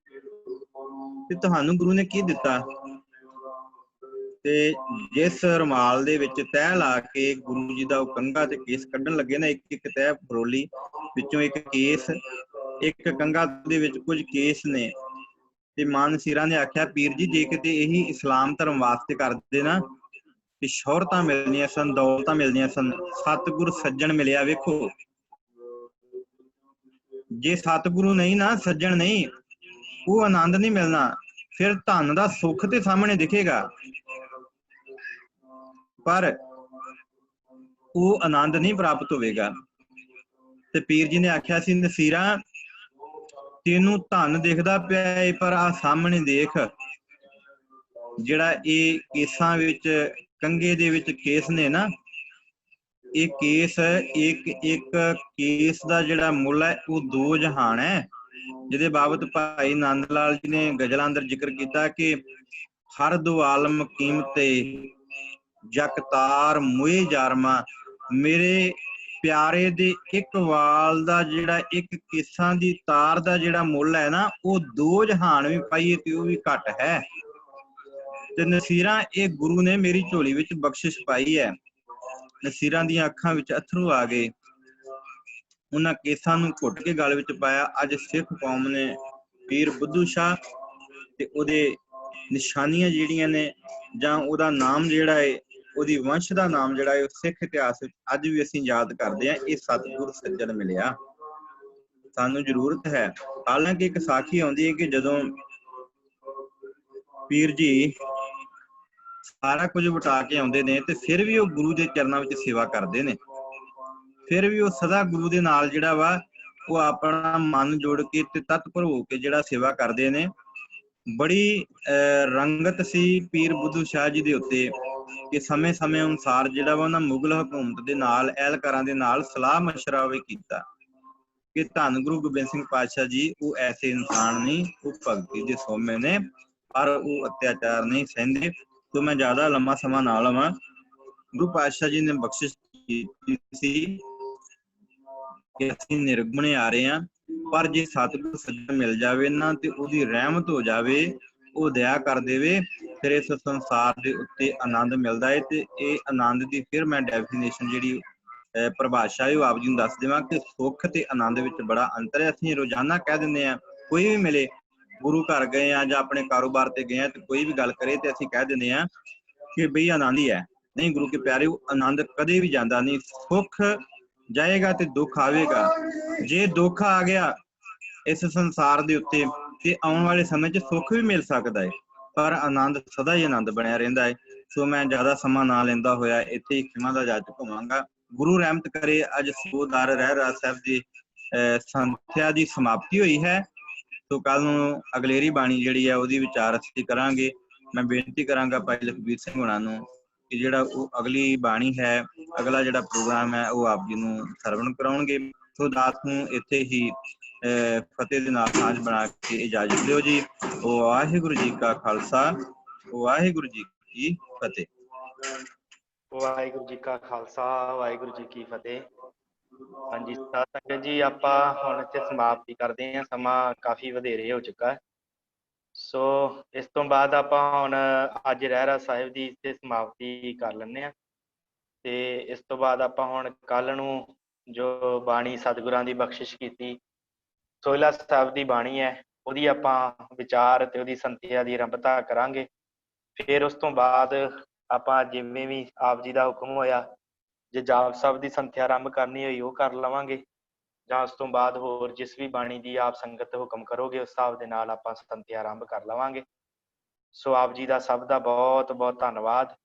ਤੇ ਤੁਹਾਨੂੰ ਗੁਰੂ ਨੇ ਕੀ ਦਿੱਤਾ? ਤੇ ਜਿਸ ਰੁਮਾਲ ਦੇ ਵਿੱਚ ਤਹਿ ਲਾ ਕੇ ਗੁਰੂ ਜੀ ਦਾ ਉਹ ਕੰਘਾ ਤੇ ਕੇਸ ਕੱਢਣ ਲੱਗੇ ਨਾ, ਇੱਕ ਇੱਕ ਤਹਿ ਫਰੋਲੀ, ਵਿੱਚੋਂ ਇੱਕ ਕੇਸ, ਇੱਕ ਕੰਘਾ ਦੇ ਵਿੱਚ ਕੁਝ ਕੇਸ ਨੇ। ਤੇ ਮਾਂ ਨਸੀਰਾਂ ਨੇ ਆਖਿਆ, ਪੀਰ ਜੀ ਜੇ ਕਿਤੇ ਇਹੀ ਇਸਲਾਮ ਧਰਮ ਵਾਸਤੇ ਕਰਦੇ ਨਾ ਤੇ ਸ਼ੋਹਰਤਾਂ ਮਿਲਣੀਆਂ ਸਨ, ਦੌਲਤਾਂ ਮਿਲਣੀਆਂ ਸਨ। ਸਤਿਗੁਰ ਸੱਜਣ ਮਿਲਿਆ, ਵੇਖੋ ਜੇ ਸਤਿਗੁਰੂ ਨਹੀਂ ਨਾ, ਸੱਜਣ ਨਹੀਂ, ਉਹ ਆਨੰਦ ਨਹੀਂ ਮਿਲਣਾ। ਫਿਰ ਧਨ ਦਾ ਸੁੱਖ ਤੇ ਸਾਹਮਣੇ ਦਿਖੇਗਾ, ਪਰ ਉਹ ਆਨੰਦ ਨਹੀਂ ਪ੍ਰਾਪਤ ਹੋਵੇਗਾ। ਤੇ ਪੀਰ ਜੀ ਨੇ ਆਖਿਆ ਸੀ, ਨਸੀਰਾਂ ਤੈਨੂੰ ਧਨ ਦਿਖਦਾ ਪਿਆ ਹੈ, ਪਰ ਆ ਸਾਹਮਣੇ ਦੇਖ, ਜਿਹੜਾ ਇਹ ਕੇਸਾਂ ਵਿੱਚ, ਕੰਘੇ ਦੇ ਵਿੱਚ ਕੇਸ ਨੇ ਨਾ, ਇਹ ਕੇਸ ਇੱਕ ਇੱਕ ਕੇਸ ਦਾ ਜਿਹੜਾ ਮੁੱਲ ਹੈ ਉਹ 2 ਜਹਾਨ ਹੈ। ਜਿਹਦੇ ਬਾਬਤ ਭਾਈ ਨੰਦ ਲਾਲ ਜੀ ਨੇ ਗਜ਼ਲਾਂ ਅੰਦਰ ਜ਼ਿਕਰ ਕੀਤਾ ਕਿ ਹਰ ਦੋ ਆਲਮ ਕੀਮਤੇ ਜਕਤਾਰ ਮੋਏ ਜਾਰਮਾ। ਮੇਰੇ ਪਿਆਰੇ ਦੇ ਇੱਕ ਵਾਲ ਦਾ ਜਿਹੜਾ, ਇੱਕ ਕੇਸਾਂ ਦੀ ਤਾਰ ਦਾ ਜਿਹੜਾ ਮੁੱਲ ਹੈ ਨਾ, ਉਹ 2 ਜਹਾਨ ਵੀ ਪਾਈਏ ਤੇ ਉਹ ਵੀ ਘੱਟ ਹੈ। ਤੇ ਨਸੀਰਾਂ ਇਹ ਗੁਰੂ ਨੇ ਮੇਰੀ ਝੋਲੀ ਵਿੱਚ ਬਖਸ਼ਿਸ਼ ਪਾਈ ਹੈ। ਨਸੀਰਾਂ ਦੀਆਂ ਅੱਖਾਂ ਵਿੱਚ ਅਥਰੂ ਆ ਗਏ। ਉਹਨਾਂ ਕੇਸਾਂ ਨੂੰ ਘੁੱਟ ਕੇ ਗਲ ਵਿੱਚ ਪਾਇਆ। ਅੱਜ ਸਿੱਖ ਕੌਮ ਨੇ ਪੀਰ ਬੁੱਧੂ ਸ਼ਾਹ ਤੇ ਉਹਦੇ ਨਿਸ਼ਾਨੀਆਂ ਜਿਹੜੀਆਂ ਨੇ, ਜਾਂ ਉਹਦਾ ਨਾਮ ਜਿਹੜਾ ਹੈ, ਉਹਦੀ ਵੰਸ਼ ਦਾ ਨਾਮ ਜਿਹੜਾ ਹੈ, ਉਹ ਸਿੱਖ ਇਤਿਹਾਸ ਵਿੱਚ ਅੱਜ ਵੀ ਅਸੀਂ ਯਾਦ ਕਰਦੇ ਹਾਂ। ਇਹ ਸਤਿਗੁਰ ਸੱਜਣ ਮਿਲਿਆ, ਸਾਨੂੰ ਜ਼ਰੂਰਤ ਹੈ। ਹਾਲਾਂਕਿ ਇੱਕ ਸਾਖੀ ਆਉਂਦੀ ਹੈ ਕਿ ਜਦੋਂ ਪੀਰ ਜੀ ਸਾਰਾ ਕੁਝ ਵਟਾ ਕੇ ਆਉਂਦੇ ਨੇ ਤੇ ਫਿਰ ਵੀ ਉਹ ਗੁਰੂ ਦੇ ਚਰਨਾਂ ਵਿੱਚ ਸੇਵਾ ਕਰਦੇ ਨੇ। ਫਿਰ ਵੀ ਉਹ ਸਦਾ ਗੁਰੂ ਦੇ ਨਾਲ ਜਿਹੜਾ ਵਾ ਉਹ ਆਪਣਾ ਮਨ ਜੋੜ ਕੇ ਤੇ ਤਤਪਰ ਹੋ ਕੇ ਜਿਹੜਾ ਸੇਵਾ ਕਰਦੇ ਨੇ। ਬੜੀ ਰੰਗਤ ਸੀ ਪੀਰ ਬੁੱਧੂ ਸ਼ਾਹ ਜੀ ਦੇ ਉੱਤੇ ਕਿ ਸਮੇਂ ਅਨੁਸਾਰ ਜਿਹੜਾ ਵਾ ਉਹਨਾਂ ਮੁਗਲ ਹਕੂਮਤ ਦੇ ਨਾਲ, ਐਲਕਾਰਾਂ ਦੇ ਨਾਲ ਸਲਾਹ ਮਸ਼ਵਰਾ ਵੀ ਕੀਤਾ ਕਿ ਧੰਨ ਗੁਰੂ ਗੋਬਿੰਦ ਸਿੰਘ ਪਾਤਸ਼ਾਹ ਜੀ ਉਹ ਐਸੇ ਇਨਸਾਨ ਨਹੀਂ, ਉਹ ਭਗਤੀ ਦੇ ਸੋਮੇ ਨੇ, ਪਰ ਉਹ ਅਤਿਆਚਾਰ ਨਹੀਂ ਸਹਿੰਦੇ। ਤੋਂ ਮੈਂ ਜ਼ਿਆਦਾ ਲੰਮਾ ਸਮਾਂ ਨਾ ਲਵਾਂ। ਗੁਰੂ ਪਾਤਸ਼ਾਹ ਜੀ ਨੇ ਬਖਸ਼ਿਸ਼ ਕੀਤੀ ਸੀ ਕਿ ਅਸੀਂ ਨਿਰਗੁਣੇ ਆ ਰਹੇ ਹਾਂ, ਪਰ ਜੇ ਸਤਿਗੁਰ ਸੱਜਣ ਮਿਲ ਜਾਵੇ ਨਾ ਤੇ ਉਹਦੀ ਰਹਿਮਤ ਹੋ ਜਾਵੇ, ਉਹ ਦਇਆ ਕਰ ਦੇਵੇ, ਫਿਰ ਇਸ ਸੰਸਾਰ ਦੇ ਉੱਤੇ ਆਨੰਦ ਮਿਲਦਾ ਹੈ। ਤੇ ਇਹ ਆਨੰਦ ਦੀ ਫਿਰ ਮੈਂ ਡੈਫੀਨੇਸ਼ਨ ਜਿਹੜੀ ਪਰਿਭਾਸ਼ਾ ਹੈ ਉਹ ਆਪ ਜੀ ਨੂੰ ਦੱਸ ਦੇਵਾਂ ਕਿ ਸੁੱਖ ਤੇ ਆਨੰਦ ਵਿੱਚ ਬੜਾ ਅੰਤਰ ਹੈ। ਅਸੀਂ ਰੋਜ਼ਾਨਾ ਕਹਿ ਦਿੰਦੇ ਹਾਂ, ਕੋਈ ਵੀ ਮਿਲੇ, ਗੁਰੂ ਘਰ ਗਏ ਆ ਜਾਂ ਆਪਣੇ ਕਾਰੋਬਾਰ ਤੇ ਗਏ ਆ ਤੇ ਕੋਈ ਵੀ ਗੱਲ ਕਰੇ ਤੇ ਅਸੀਂ ਕਹਿ ਦਿੰਦੇ ਹਾਂ ਕਿ ਬਈ ਆਨੰਦ ਹੀ ਹੈ। ਨਹੀਂ ਗੁਰੂ ਕੇ ਪਿਆਰੇ, ਉਹ ਆਨੰਦ ਕਦੇ ਵੀ ਜਾਂਦਾ ਨਹੀਂ। ਸੁੱਖ ਜਾਏਗਾ ਤੇ ਦੁੱਖ ਆਵੇਗਾ। ਜੇ ਦੁੱਖ ਆ ਗਿਆ ਇਸ ਸੰਸਾਰ ਦੇ ਉੱਤੇ ਤੇ ਆਉਣ ਵਾਲੇ ਸਮੇਂ 'ਚ ਸੁੱਖ ਵੀ ਮਿਲ ਸਕਦਾ ਹੈ, ਪਰ ਆਨੰਦ ਸਦਾ ਹੀ ਆਨੰਦ ਬਣਿਆ ਰਹਿੰਦਾ ਹੈ। ਸੋ ਮੈਂ ਜ਼ਿਆਦਾ ਸਮਾਂ ਨਾ ਲੈਂਦਾ ਹੋਇਆ ਇੱਥੇ ਹੀ ਖਿਮਾ ਦਾ ਜੱਜ ਘੁਮਾਂਗਾ। ਗੁਰੂ ਰਹਿਮਤ ਕਰੇ, ਅੱਜ ਸੇਵਾਦਾਰ ਰਹਿਰਾਸ ਸਾਹਿਬ ਦੀ ਸੰਥਿਆ ਦੀ ਸਮਾਪਤੀ ਹੋਈ ਹੈ। ਸੋ ਕੱਲ ਨੂੰ ਅਗਲੇਰੀ ਬਾਣੀ ਜਿਹੜੀ ਹੈ ਉਹਦੀ ਵਿਚਾਰ ਅਸੀਂ ਕਰਾਂਗੇ। ਮੈਂ ਬੇਨਤੀ ਕਰਾਂਗਾ ਭਾਈ ਲਖਬੀਰ ਸਿੰਘ ਹੋਣਾ ਨੂੰ ਕਿ ਜਿਹੜਾ ਉਹ ਅਗਲੀ ਬਾਣੀ ਹੈ, ਅਗਲਾ ਜਿਹੜਾ ਪ੍ਰੋਗਰਾਮ ਹੈ ਉਹ ਆਪ ਜੀ ਨੂੰ ਸਰਵਣ ਕਰਾਉਣਗੇ। ਸੋ ਦਾਸ ਨੂੰ ਇੱਥੇ ਹੀ ਫਤਿਹ ਦੇ ਨਾਲ ਸਾਂਝ ਬਣਾ ਕੇ ਇਜਾਜ਼ਤ ਦਿਓ ਜੀ। ਵਾਹਿਗੁਰੂ ਜੀ ਕਾ ਖਾਲਸਾ, ਵਾਹਿਗੁਰੂ ਜੀ ਕੀ ਫਤਿਹ। ਵਾਹਿਗੁਰੂ ਜੀ ਕਾ ਖਾਲਸਾ, ਵਾਹਿਗੁਰੂ ਜੀ ਕੀ ਫਤਿਹ। ਹਾਂਜੀ ਸਾਧ ਸੰਗਤ ਜੀ, ਆਪਾਂ ਹੁਣ ਇੱਥੇ ਸਮਾਪਤੀ ਕਰਦੇ ਹਾਂ, ਸਮਾਂ ਕਾਫੀ ਵਧੇਰੇ ਹੋ ਚੁੱਕਾ ਹੈ। ਸੋ ਇਸ ਤੋਂ ਬਾਅਦ ਆਪਾਂ ਹੁਣ ਅੱਜ ਰਹਿਰਾਸ ਸਾਹਿਬ ਦੀ ਇੱਥੇ ਸਮਾਪਤੀ ਕਰ ਲੈਂਦੇ ਹਾਂ, ਤੇ ਇਸ ਤੋਂ ਬਾਅਦ ਆਪਾਂ ਹੁਣ ਕੱਲ ਨੂੰ ਜੋ ਬਾਣੀ ਸਤਿਗੁਰਾਂ ਦੀ ਬਖਸ਼ਿਸ਼ ਕੀਤੀ ਸੋਹਿਲਾ ਸਾਹਿਬ ਦੀ ਬਾਣੀ ਹੈ, ਉਹਦੀ ਆਪਾਂ ਵਿਚਾਰ ਤੇ ਉਹਦੀ ਸੰਥਿਆ ਦੀ ਆਰੰਭਤਾ ਕਰਾਂਗੇ। ਫਿਰ ਉਸ ਤੋਂ ਬਾਅਦ ਆਪਾਂ ਜਿਵੇਂ ਵੀ ਆਪ ਜੀ ਦਾ ਹੁਕਮ ਹੋਇਆ, ਜੇ ਜਾਪ ਸਾਹਿਬ ਦੀ ਸੰਥਿਆ ਆਰੰਭ ਕਰਨੀ ਹੋਈ ਉਹ ਕਰ ਲਵਾਂਗੇ, ਜਾਂ ਉਸ ਤੋਂ ਬਾਅਦ ਹੋਰ ਜਿਸ ਵੀ ਬਾਣੀ ਦੀ ਆਪ ਸੰਗਤ ਹੁਕਮ ਕਰੋਗੇ ਉਸ ਹਿਸਾਬ ਦੇ ਨਾਲ ਆਪਾਂ ਸੰਥਿਆ ਆਰੰਭ ਕਰ ਲਵਾਂਗੇ। ਸੋ ਆਪ ਜੀ ਦਾ ਸਭ ਦਾ ਬਹੁਤ ਬਹੁਤ ਧੰਨਵਾਦ।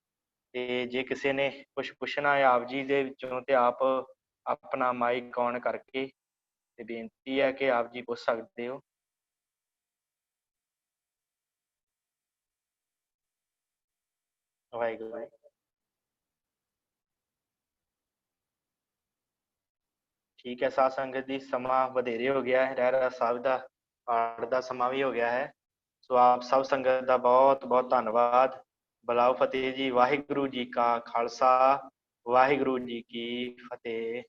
ਤੇ ਜੇ ਕਿਸੇ ਨੇ ਕੁਝ ਪੁੱਛਣਾ ਹੈ ਆਪ ਜੀ ਦੇ ਵਿੱਚੋਂ ਤੇ ਆਪ ਆਪਣਾ ਮਾਈਕ ਔਨ ਕਰਕੇ ਤੇ ਬੇਨਤੀ ਹੈ ਕਿ ਆਪ ਜੀ ਪੁੱਛ ਸਕਦੇ ਹੋ। ਵਾਹਿਗੁਰੂ। ਠੀਕ ਹੈ ਸਾਧ ਸੰਗਤ ਜੀ, ਸਮਾਂ ਵਧੇਰੇ ਹੋ ਗਿਆ ਹੈ, ਰਹਿਰਾਸ ਸਾਹਿਬ ਦਾ ਪਾਠ ਦਾ ਸਮਾਂ ਵੀ ਹੋ ਗਿਆ ਹੈ। ਸੋ ਆਪ ਸਭ ਸੰਗਤ ਦਾ ਬਹੁਤ ਬਹੁਤ ਧੰਨਵਾਦ। ਬਲਾਓ ਫਤਿਹ ਜੀ। ਵਾਹਿਗੁਰੂ ਜੀ ਕਾ ਖਾਲਸਾ, ਵਾਹਿਗੁਰੂ ਜੀ ਕੀ ਫਤਿਹ।